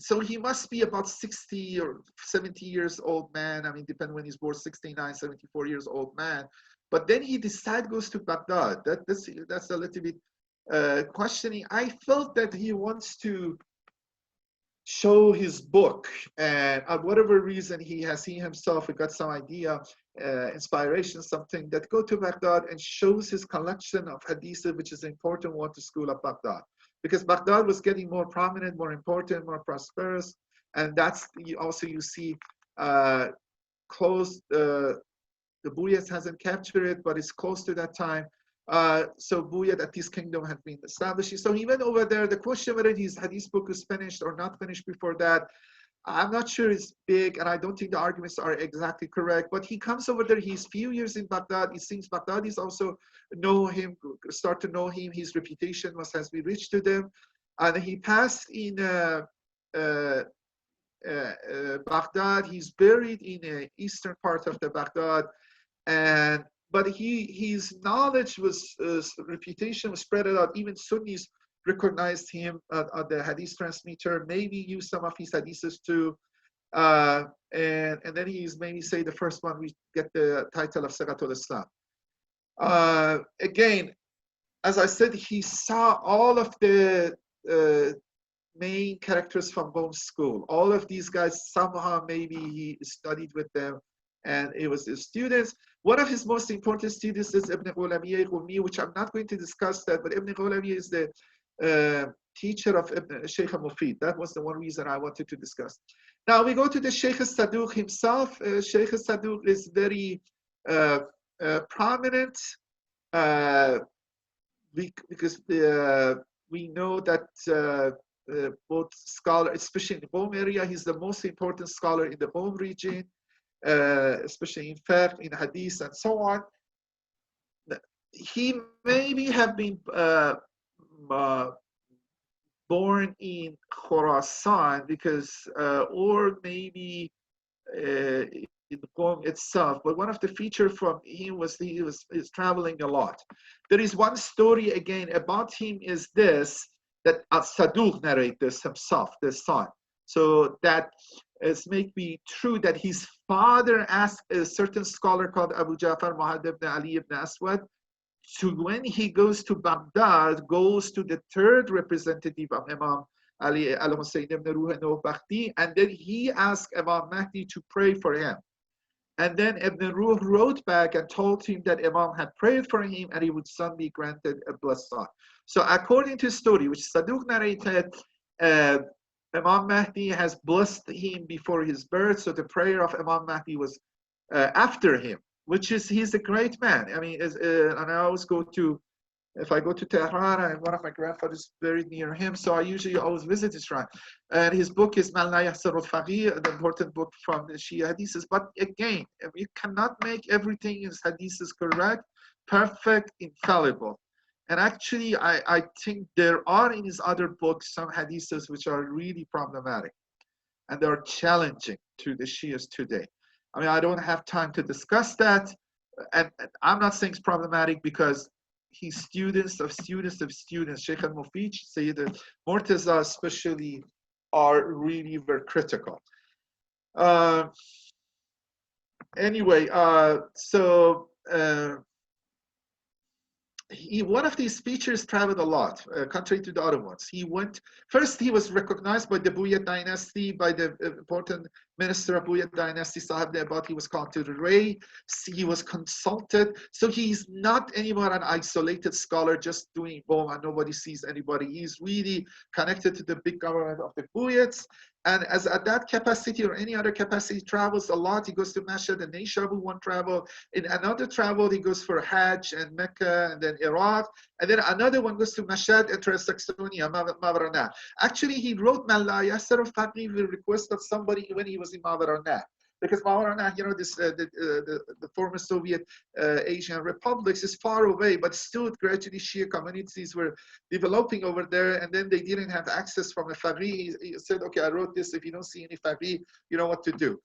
So he must be about 60 or 70 years old man. I mean, depending when he's born, 69, 74 years old man. But then he goes to Baghdad. That's a little bit questioning. I felt that he wants to show his book, and whatever reason he himself got some idea, inspiration, something, that go to Baghdad and shows his collection of hadith, which is an important one to school of Baghdad, because Baghdad was getting more prominent, more important, more prosperous, and that's you see close. The Buyid hasn't captured it, but it's close to that time. So Buyid, at this kingdom, had been established. So he went over there. The question whether his hadith book is finished or not finished before that, I'm not sure it's big, and I don't think the arguments are exactly correct. But he comes over there. He's few years in Baghdad. It seems Baghdadis also start to know him. His reputation has been reached to them. And he passed in Baghdad. He's buried in the eastern part of the Baghdad. But his knowledge reputation was spread out. Even Sunnis recognized him at the hadith transmitter, maybe used some of his hadiths too. And then he's maybe the first one we get the title of Sagatul Islam. Again, as I said, he saw all of the main characters from Bohm school. All of these guys, somehow maybe he studied with them, and it was his students. One of his most important students is Ibn Ghulamiyya, which I'm not going to discuss that, but Ibn Ghulamiyya is the teacher of Sheikh Mufid. That was the one reason I wanted to discuss. Now we go to the Sheikh Sadhu himself. Sheikh Sadhu is very prominent because we know that both scholars, especially in the Qom area, he's the most important scholar in the Qom region. Especially in fiqh, in hadith, and so on. He maybe have been born in Khorasan, because, or maybe in Qom itself. But one of the features from him was he was traveling a lot. There is one story again about him is this, that Al-Saduq narrates this himself, the son. So that is maybe true that his father asked a certain scholar called Abu Ja'far Muhammad ibn Ali ibn Aswad to, when he goes to Baghdad, goes to the third representative of Imam Ali al-Hussein ibn Ruh al-Bakhti, and then he asked Imam Mahdi to pray for him. And then Ibn Ruh wrote back and told him that Imam had prayed for him and he would soon be granted a blessed son. So according to the story, which Saduq narrated, Imam Mahdi has blessed him before his birth, so the prayer of Imam Mahdi was after him, which is, he's a great man. I mean, and I always go to, if I go to Tehran, and one of my grandfathers buried near him, so I usually always visit his shrine. And his book is Man La Yahsar al-Faqih, an important book from the Shia hadiths. But again, you cannot make everything in hadiths correct, perfect, infallible. And actually, I think there are in his other books some hadiths which are really problematic, and they are challenging to the Shias today. I mean, I don't have time to discuss that, and I'm not saying it's problematic because his students of students of students, Sheikh al-Mufid, Sayyid Murtaza especially, are really very critical. Anyway, one of these speeches traveled a lot, contrary to the other ones. He was recognized by the Buyid dynasty, by the important minister of Buyid dynasty, Sahib Nebat. He was called to the Ray. He was consulted. So he's not anymore an isolated scholar just doing boom and nobody sees anybody. He's really connected to the big government of the Buyids. And as at that capacity or any other capacity, travels a lot. He goes to Mashhad and Neyshabu one travel. In another travel, he goes for Hajj and Mecca and then Iraq. And then another one goes to Mashhad and Transactionia, Mavarana. Actually, he wrote Man La Yasser al-Faqih with request of somebody when he was in Mavarana. Because Mawarana, you know, the former Soviet Asian republics is far away, but still gradually Shia communities were developing over there, and then they didn't have access from a faqih. He said, okay, I wrote this. If you don't see any faqih, you know what to do.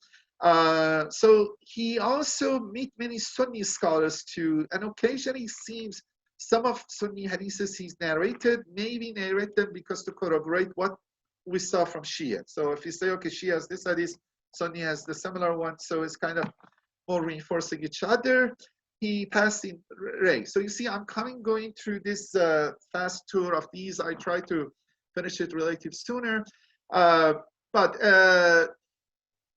So he also meet many Sunni scholars too, and occasionally seems some of Sunni hadiths he's narrated, maybe narrate them because to corroborate what we saw from Shia. So if you say, okay, Shia has this hadith, Sunni has the similar one, so it's kind of more reinforcing each other. He passed in Ray. So you see, I'm going through this fast tour of these. I try to finish it relatively sooner. But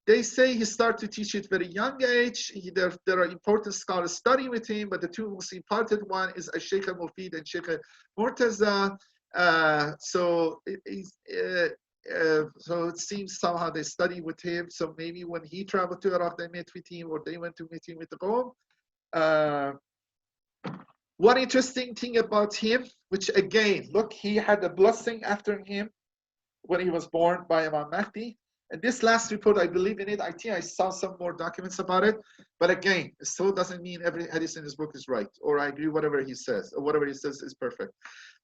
they say he started to teach at very young age. There are important scholars studying with him, but the two most important one is Sheikh Mufid and Sheikh Murtaza. So it seems somehow they studied with him. So maybe when he traveled to Iraq, they met with him, or they went to meet him with the Qawm. One interesting thing about him, which again, look, he had a blessing after him when he was born by Imam Mahdi. And this last report, I believe in it. I think I saw some more documents about it. But again, it still doesn't mean every hadith in this book is right, or I agree whatever he says, or whatever he says is perfect.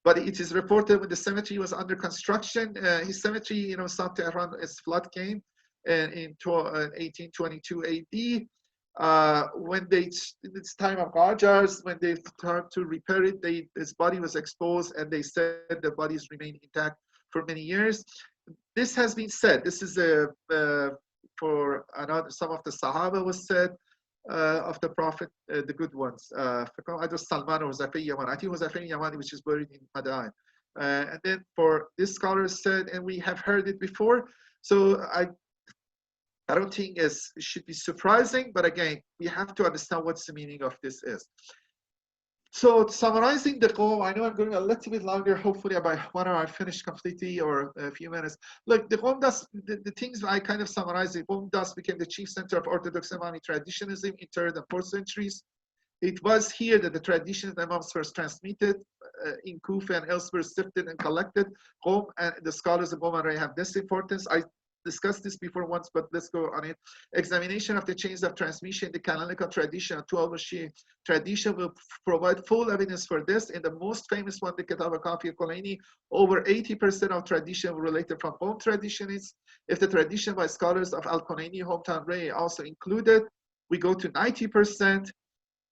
But it is reported when the cemetery was under construction, his cemetery, you know, South Tehran, its flood came in 1822 AD. When it's time of Qajars, when they started to repair it, his body was exposed, and they said the bodies remained intact for many years. This has been said. This is for another. Some of the Sahaba was said of the Prophet, the good ones. I was Salman or Zafir Yaman. I think it was Zafir Yamani, which is buried in Madain. And then for this scholar said, and we have heard it before. So I don't think it should be surprising, but again, we have to understand what's the meaning of this is. So summarizing the Qawm, I know I'm going a little bit longer. Hopefully by 1 hour I finish completely, or a few minutes. Look, the Qawm the things I kind of summarized. The Qawm became the chief center of Orthodox Imami traditionalism in 3rd and 4th centuries. It was here that the tradition of Imams first transmitted in Kufa and elsewhere, sifted and collected. Qawm and the scholars of Qawm have this importance. I discussed this before once, but let's go on it. Examination of the chains of transmission, the canonical tradition of 12 Shi'i tradition will provide full evidence for this. In the most famous one, the Kitab al-Kafi al-Kulaini, over 80% of tradition related from Qawm traditions. If the tradition by scholars of al-Kulaini, hometown Ray, also included, we go to 90%.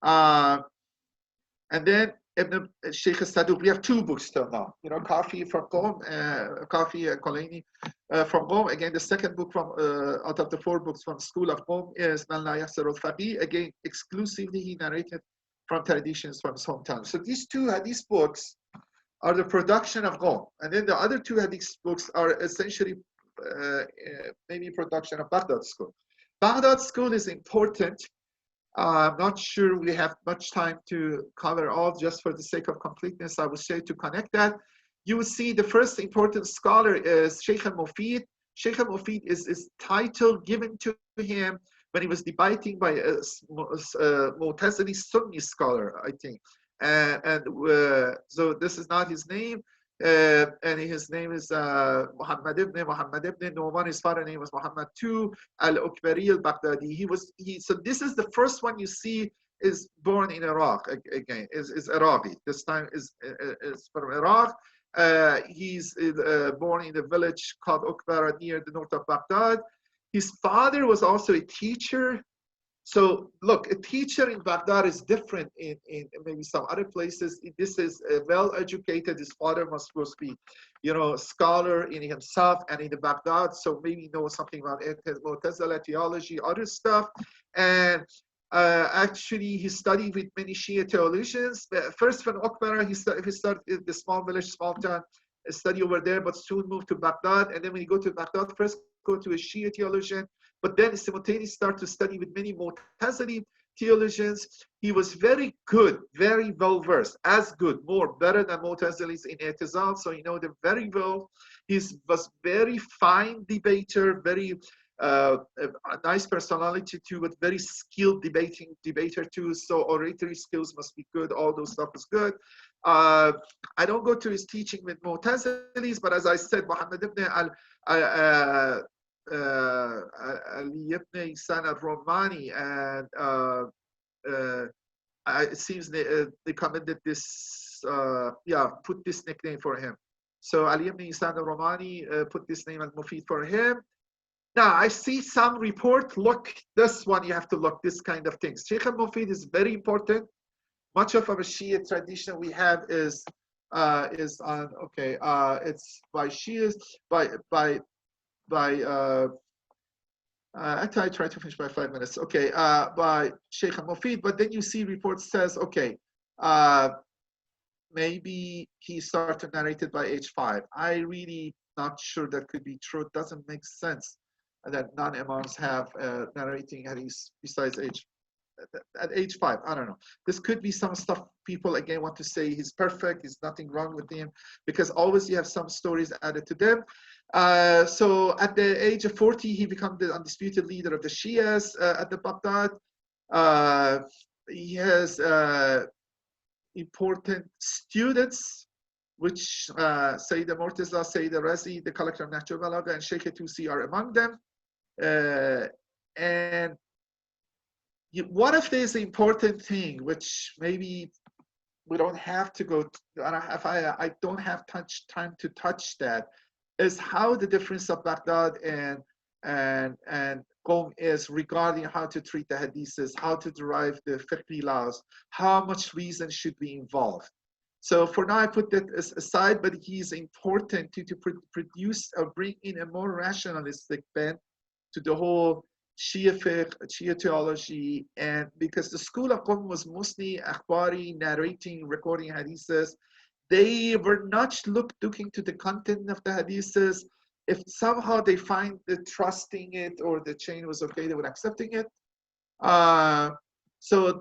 And then Ibn Sheikh Sadhu, we have 2 books till now. You know, Kafi from Qawm, Kafi Kulaini from Qawm. Again, the second book from out of the 4 books from School of Qawm is Man La Yasser al-Faqih. Again, exclusively he narrated from traditions from his hometown. So these 2 hadith books are the production of Qawm. And then the other 2 hadith books are essentially maybe production of Baghdad school. Baghdad school is important. I'm not sure we have much time to cover all. Just for the sake of completeness, I would say to connect that. You will see the first important scholar is Sheikh Mufid. Sheikh Mufid is title given to him when he was debating by a Mu'tazili Sunni scholar, I think. So this is not his name. And his name is Muhammad ibn Nu'man. His father name was Muhammad II al-Ukbari al-Baghdadi. So this is the first one you see is born in Iraq. Again, is Iraqi. This time is from Iraq. He's born in a village called Ukbara near the north of Baghdad. His father was also a teacher. So look, a teacher in Baghdad is different in maybe some other places. This is well-educated. His father must be, you know, a scholar in himself and in the Baghdad. So maybe know something about it, Mu'tazila theology, other stuff. And actually, he studied with many Shia theologians. First from Ukbara, he started in the small village, small town, study over there, but soon moved to Baghdad. And then when you go to Baghdad, first go to a Shia theologian, but then simultaneously start to study with many Mu'tazili theologians. He was very good, very well versed, as good, better than Mu'tazilis in I'tizal, so he know them very well. He was very fine debater, very a nice personality too, but very skilled debater too. So oratory skills must be good. All those stuff is good. I don't go to his teaching with Mu'tazilis, but as I said, Muhammad ibn Ali ibn Ihsan al-Romani, and it seems they commended this, put this nickname for him. So Ali ibn Ihsan al-Romani put this name al-Mufid for him. Now, I see some report, look, this one you have to look, this kind of things. Sheikh al-Mufid is very important. Much of our Shia tradition we have is on, okay, it's by Shias, I try to finish by 5 minutes. Okay, by Sheikh al-Mufid, but then you see reports says, okay, maybe he started narrated by age 5. I really not sure that could be true. It doesn't make sense that non-imams have narrating hadith besides at age 5. I don't know. This could be some stuff people again want to say he's perfect, there's nothing wrong with him, because always you have some stories added to them. So at the age of 40, he became the undisputed leader of the Shias at the Baghdad. He has important students, which Sayyid Murtaza, Sayyid Razi, the collector of Nahj al-Balagha, and Sheikh Tusi are among them. And one of these important thing, which maybe we don't have to go, I don't have time to touch that, is how the difference of Baghdad and Qom is regarding how to treat the hadiths, how to derive the fiqh laws, how much reason should be involved. So for now, I put that aside, but he's important to produce or bring in a more rationalistic bent to the whole Shia fiqh, Shia theology, and because the school of Qom was mostly akhbari, narrating, recording hadiths, they were not looking to the content of the hadiths. If somehow they find the trusting it or the chain was okay, they were accepting it. So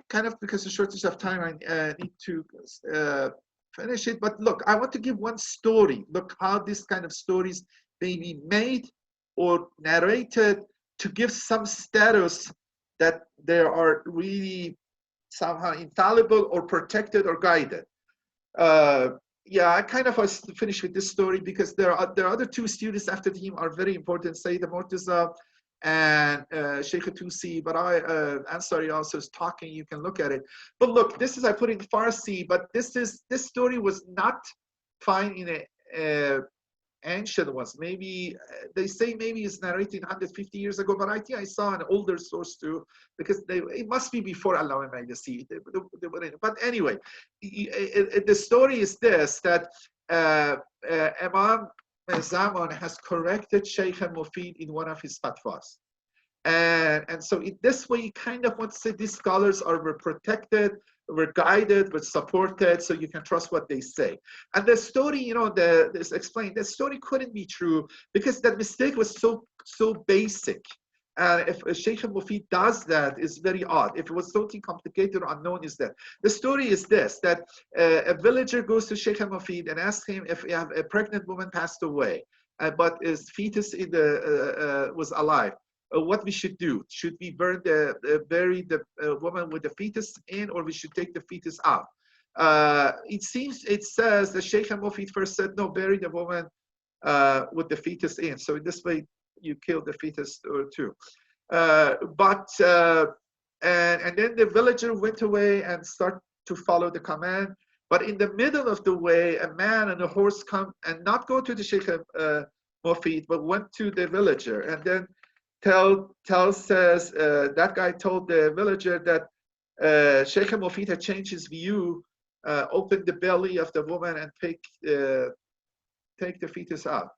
kind of because of shortage of time, I need to finish it. But look, I want to give one story. Look how this kind of stories may be made or narrated to give some status that they are really somehow infallible or protected or guided. I kind of was finished with this story because there are other two students after him are very important, Sayyid Murtaza and Sheikh Tusi, but Ansari also is talking, you can look at it. But look, this is, I put in Farsi, but this story was not found in a ancient ones. Maybe they say maybe it's narrated 150 years ago, but I think I saw an older source too, because it must be before Allah made the sea. But anyway, the story is this, that Imam Zaman has corrected Shaykh al-Mufid in one of his fatwas. And so in this way, you kind of want to say these scholars were protected, were guided, were supported, so you can trust what they say. And the story, this explained, the story couldn't be true because that mistake was so basic. If Sheikh al-Mufid does that, is very odd. If it was something complicated or unknown, is that. The story is this, that a villager goes to Sheikh al-Mufid and asks him if a pregnant woman passed away, but his fetus was alive. What we should do? Should we bury the woman with the fetus in, or we should take the fetus out? It says that Sheikh al-Mufid first said, no, bury the woman with the fetus in. So in this way, you kill the fetus too. And then the villager went away and started to follow the command. But in the middle of the way, a man and a horse come and not go to the Sheikh al-Mufid, but went to the villager, and then says that guy told the villager that Sheikh al-Mufid had changed his view, opened the belly of the woman and take the fetus out.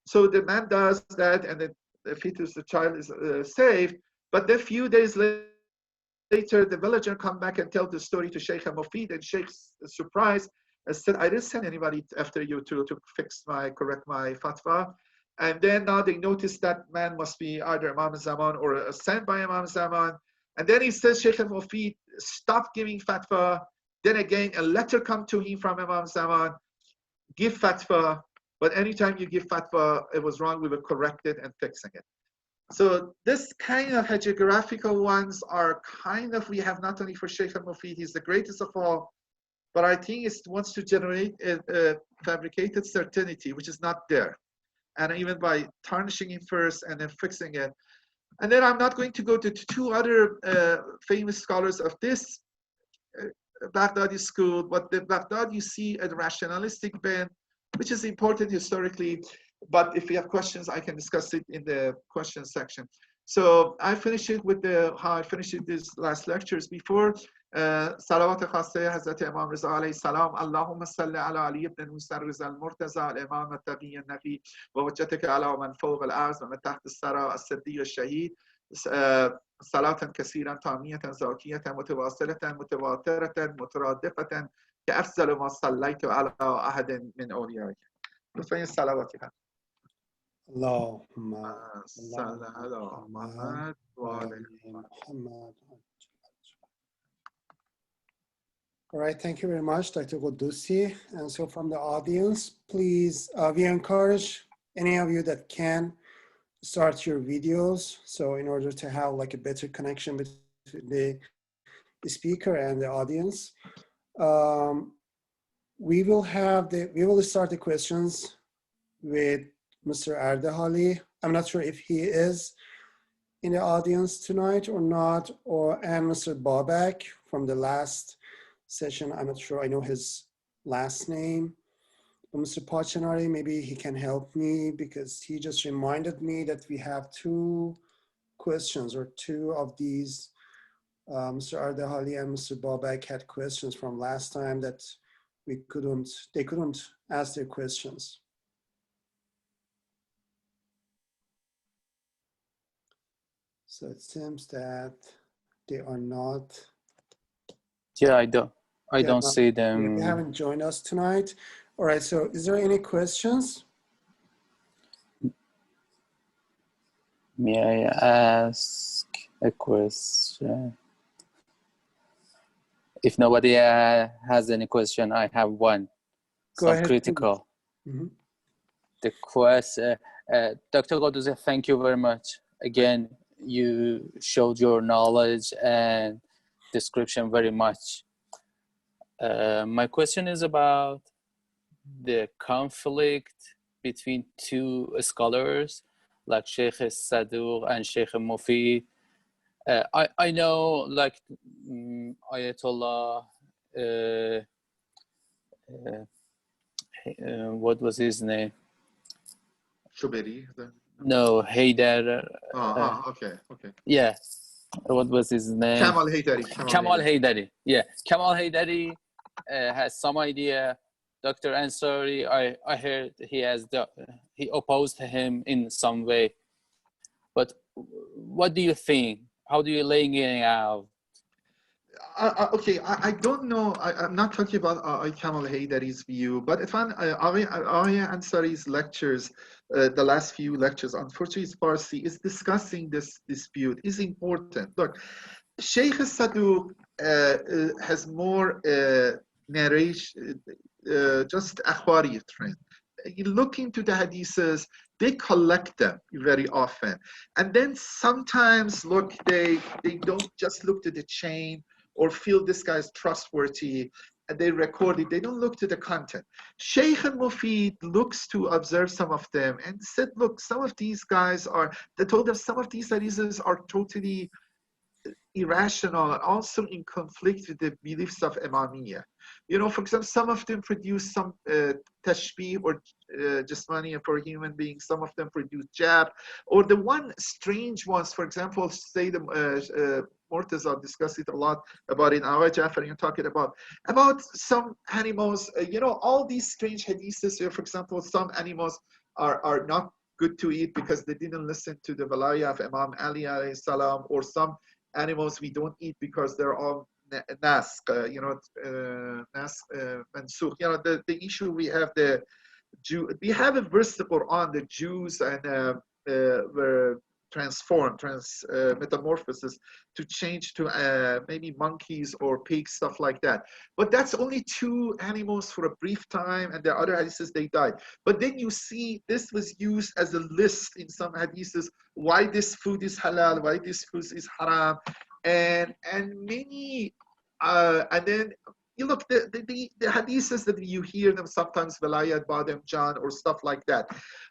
So the man does that, and the fetus, the child, is saved. But then a few days later, the villager come back and tell the story to Sheikh al-Mufid, and Sheikh's surprised and said, I didn't send anybody after you to correct my fatwa. And then now they notice that man must be either Imam Zaman or sent by Imam Zaman. And then he says, Sheikh al-Mufid, stop giving fatwa. Then again, a letter come to him from Imam Zaman. give fatwa, but anytime you give fatwa, it was wrong, we will correct it and fixing it. So this kind of hagiographical ones are kind of, we have not only for Sheikh al-Mufid, he's the greatest of all, but I think it wants to generate a fabricated certainty, which is not there. And even by tarnishing it first and then fixing it. And then I'm not going to go to two other famous scholars of this Baghdadi school, but the Baghdad, you see a rationalistic bent, which is important historically. But if you have questions, I can discuss it in the question section. So I finished it with how I finished it these last lectures before. صلوات خاصه حضرت امام رضا علیه السلام اللهم صل على علی ابن موسی رضا المرتضى الامام التقی النقی وحجتك على من فوق الارض ومن تحت الثرى الصدیق الشهید صلاة كثيرا تامية زاكية متواصلة متواترة مترادفة كأفضل ما صليت على أحد من أوليائك. لطفاً صلواتي هست. اللهم صل على محمد وآل محمد. All right, thank you very much, Dr. Quddusi. And so from the audience, please, we encourage any of you that can start your videos. So in order to have like a better connection between the speaker and the audience, we will start the questions with Mr. Ardehali. I'm not sure if he is in the audience tonight or not, and Mr. Babak from the last session. I'm not sure I know his last name. But Mr. Pachanari, maybe he can help me because he just reminded me that we have two questions or two of these. Mr. Ardehali and Mr. Babak had questions from last time that they couldn't ask their questions. So it seems that they are not. Yeah, I don't see them. They haven't joined us tonight. All right, so is there any questions? May I ask a question? If nobody has any question, I have one. Go Some ahead, critical. Mm-hmm. The question, Dr. Quddusi, thank you very much. Again, you showed your knowledge and description very much. My question is about the conflict between two scholars like Sheikh Sadhu and Sheikh Mufid. I know like Ayatollah, what was his name? Shuberi. No, Haydar. Okay. Yeah, what was his name? Kamal Haydari. Kamal Haydari. Yeah, Kamal Haydari has some idea. Dr. Ansari, I heard he opposed him in some way. But what do you think? How do you lay it out? Okay, I don't know. I'm not talking about Kamal Haydari's view, but if Arya Ansari's lectures, the last few lectures on Portuguese Farsi, is discussing this dispute, is important. Look, Sheikh Sadhu has more narration, just akhbari trend. You look into the hadiths, they collect them very often. And then sometimes, look, they don't just look to the chain or feel this guy is trustworthy, and they record it. They don't look to the content. Sheikh al-Mufid looks to observe some of them and said, look, some of these guys they told us some of these hadiths are totally irrational and also in conflict with the beliefs of Imamiyya. You know, for example, some of them produce some tashbih or jismani for human beings. Some of them produce jab. Or the one strange ones, for example, say the Murtaza discussed it a lot about in our Jafar, you're talking about some animals, you know, all these strange hadiths where, for example, some animals are not good to eat because they didn't listen to the Valaya of Imam Ali alayhi salam, or some animals we don't eat because they're all nask, mansukh. You know, the issue we have we have a verse in the Quran, the Jews and were metamorphosis to change to maybe monkeys or pigs, stuff like that. But that's only 2 animals for a brief time, and the other hadiths they died. But then you see this was used as a list in some hadiths why this food is halal, why this food is haram, and many and then you look the hadiths that you hear them sometimes Velayat Badem Jan or stuff like that.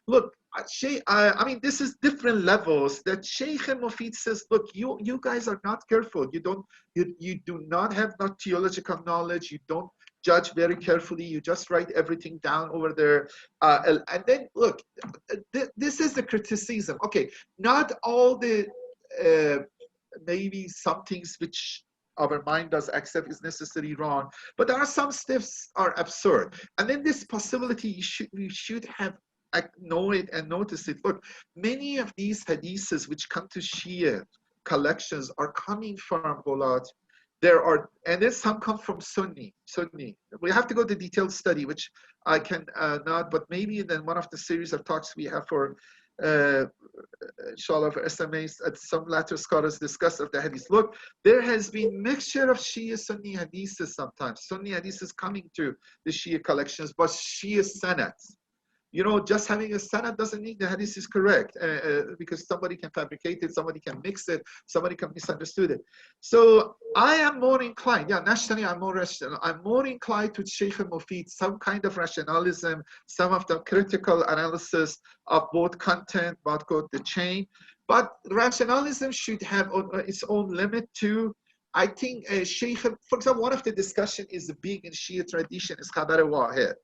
Look, I mean, this is different levels that Sheikh Mufid says, look, you guys are not careful. You do not have not theological knowledge. You don't judge very carefully. You just write everything down over there. And then look, this is the criticism. Okay, not all the maybe some things which our mind does accept is necessarily wrong, but there are some steps are absurd. And then this possibility we should have know it and notice it. Look, many of these hadiths which come to Shia collections are coming from Ghulat. There are, and then some come from Sunni. We have to go to detailed study, which I can not, but maybe then one of the series of talks we have for inshallah for SMAs, some latter scholars discuss of the hadith. Look, there has been mixture of Shia Sunni hadiths sometimes. Sunni hadiths coming to the Shia collections, but Shia sanats. You know, just having a sanad doesn't mean the hadith is correct because somebody can fabricate it, somebody can mix it, somebody can misunderstood it. So I am more inclined, nationally I'm more rational. I'm more inclined to Sheikh Mufid, some kind of rationalism, some of the critical analysis of both content, both the chain. But rationalism should have its own limit too. I think Sheikh, for example, one of the discussion is big in Shia tradition is Khabar Wahid.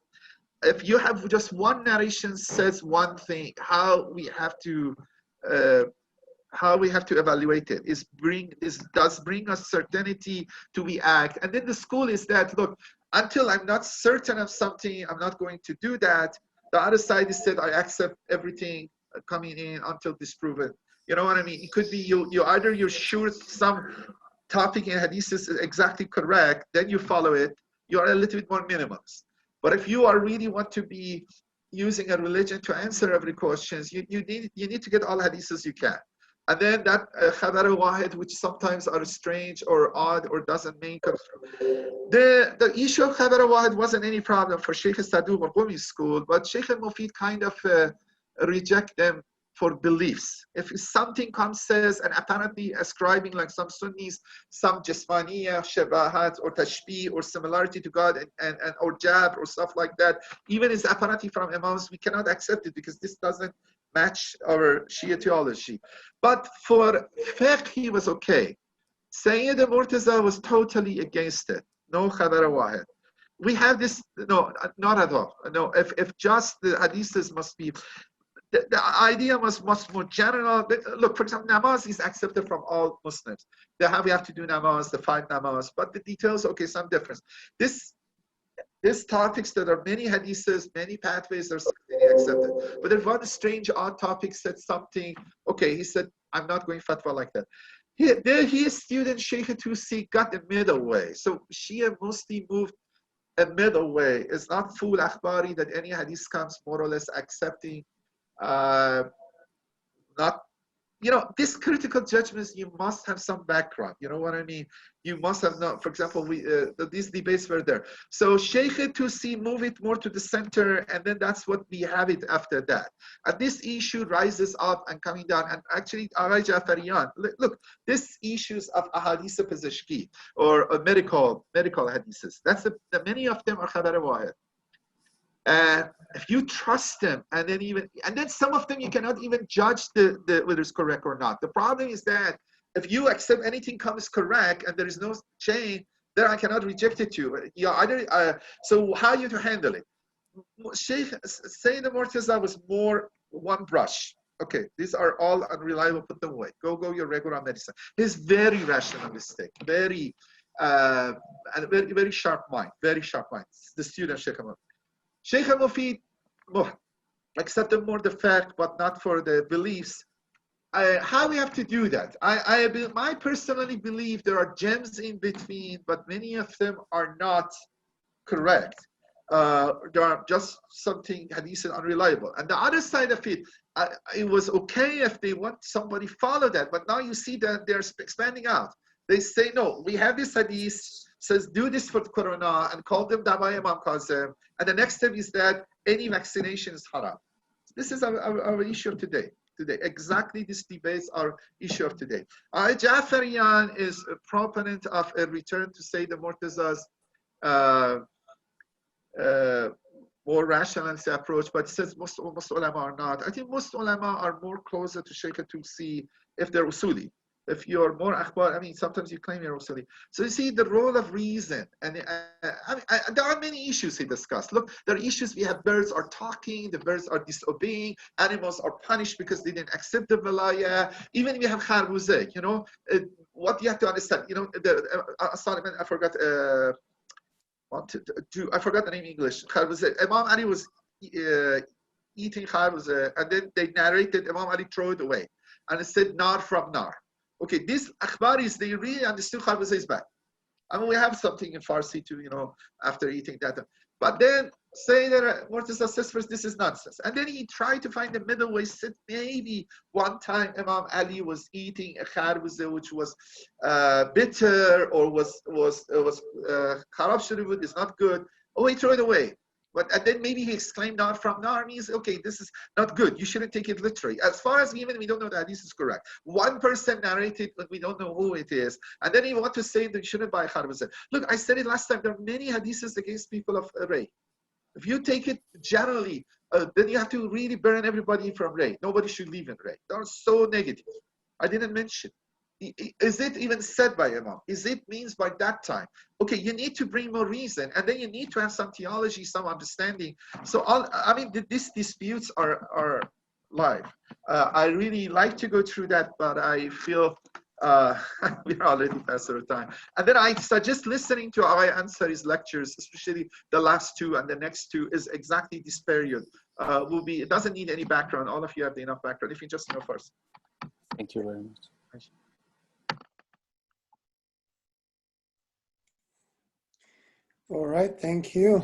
If you have just one narration says one thing, how we have to evaluate it is does bring us certainty to we act. And then the school is that, look, until I'm not certain of something, I'm not going to do that. The other side is said I accept everything coming in until disproven. You know what I mean? It could be you're sure some topic in hadith is exactly correct, then you follow it. You are a little bit more minimalist. But if you are really want to be using a religion to answer every question, you need to get all hadiths you can. And then that khabar wahid, which sometimes are strange or odd or doesn't make up. The issue of khabar wahid wasn't any problem for Sheikh Sadhu or Qumi school, but Sheikh Mufid kind of reject them for beliefs. If something comes says and apparently ascribing like some Sunnis, some Jismaniya, Shabahat or Tashbih or similarity to God and or Jab or stuff like that, even is apparently from Imams, we cannot accept it because this doesn't match our Shia theology. But for fiqh, he was okay. Sayyid Murtaza was totally against it. No khabar wahid. We have this, no, not at all. No, if just the hadiths must be, the idea must more general. Look, for example, namaz is accepted from all Muslims. We have to do namaz, the 5 namaz, but the details, okay, some difference. This topics that are many hadiths, many pathways are certainly accepted. But if one strange odd topic said something, okay, he said, I'm not going fatwa like that. His student Sheikh Tusi got the middle way. So Shia mostly moved a middle way. It's not full akhbari that any hadith comes more or less accepting. Not, you know, this critical judgments, you must have some background. You know what I mean? You must have known, for example, these debates were there. So Sheikh Tusi move it more to the center, and then that's what we have it after that. And this issue rises up and coming down. And actually, Aghay Jafariyan, look, this issues of ahadith pezeshki or medical hadiths, that's many of them are khabar wahid. And if you trust them, and then some of them you cannot even judge whether it's correct or not. The problem is that if you accept anything comes correct and there is no chain, then I cannot reject it to you. So how you to handle it? Sheikh Sayyid Murtaza was more one brush. Okay, these are all unreliable. Put them away. Go your regular medicine. He's very rationalistic, very and very sharp mind. Very sharp mind. The student Sheikh Mufid. Sheikh Mufid accepted more the fact, but not for the beliefs. How we have to do that? I personally believe there are gems in between, but many of them are not correct. There are just something hadith unreliable. And the other side of it, it was okay if they want somebody follow that, but now you see that they're expanding out. They say, no, we have this hadith, says do this for corona and call them Dabai Imam Qasim. And the next step is that any vaccination is haram. This is our issue of today. Exactly these debates are issue of today. Ja'fariyan is a proponent of a return to say the Murtaza's more rationalist approach, but it says most ulama are not. I think most ulama are more closer to Sheikh Tusi if they're usuli. If you're more akhbar, I mean, sometimes you claim you're usuli. So you see the role of reason, and there are many issues he discussed. Look, there are issues. We have birds are talking, the birds are disobeying, animals are punished because they didn't accept the velaya. Even we have kharbuzeh, you know, what you have to understand, you know, I forgot. I forgot the name in English. Imam Ali was eating kharbuzeh, and then they narrated Imam Ali threw it away, and it said nar from nar. Okay, these akhbaris, they really understood kharbuzeh is bad. I mean, we have something in Farsi too, you know, after eating that. But then say that Murtaza says first, this is nonsense. And then he tried to find the middle way, said maybe one time Imam Ali was eating a kharbuzeh which was bitter or was kharab shuribud, is not good. Oh, he threw it away. But and then maybe he exclaimed nar from nar means, okay, this is not good. You shouldn't take it literally. As far as we don't know that this is correct. One person narrated, but we don't know who it is. And then you want to say that you shouldn't buy kharbuzeh. Look, I said it last time. There are many hadiths against people of Ray. If you take it generally, then you have to really burn everybody from Ray. Nobody should live in Ray. They are so negative. I didn't mention. Is it even said by Imam? Is it means by that time? Okay, you need to bring more reason, and then you need to have some theology, some understanding. So I mean, these disputes are live. I really like to go through that, but I feel we're already past our time. And then I suggest listening to how I answer his lectures, especially the last two and the next two is exactly this period. It doesn't need any background. All of you have enough background. If you just know first. Thank you very much. Thank you. All right, thank you.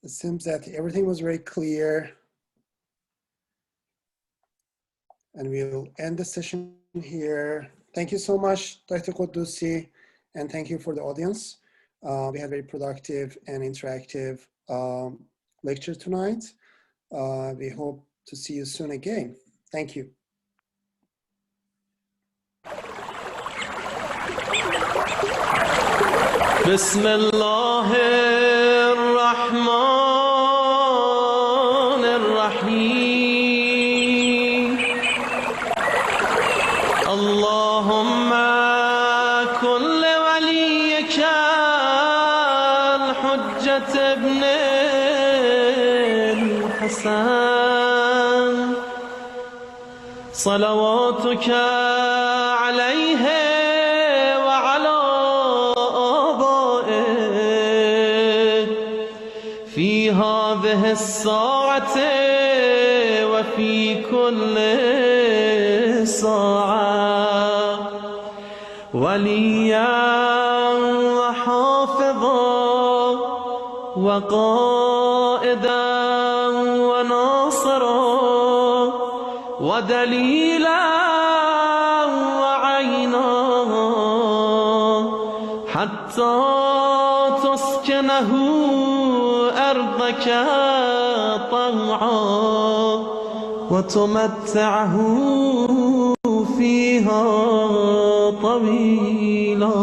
It seems that everything was very clear. And we'll end the session here. Thank you so much, Dr. Qudusi, and thank you for the audience. We had very productive and interactive lecture tonight. We hope to see you soon again. Thank you. بسم الله الرحمن الرحيم اللهم كن لوليك الحجة ابن الحسن صلواتك عليه في هذه الساعة وفي كل ساعة وليا وحافظا وقائدا وناصرا ودليلا وعينا حتى تسكنه أرضك طوعا وتمتعه فيها طويلا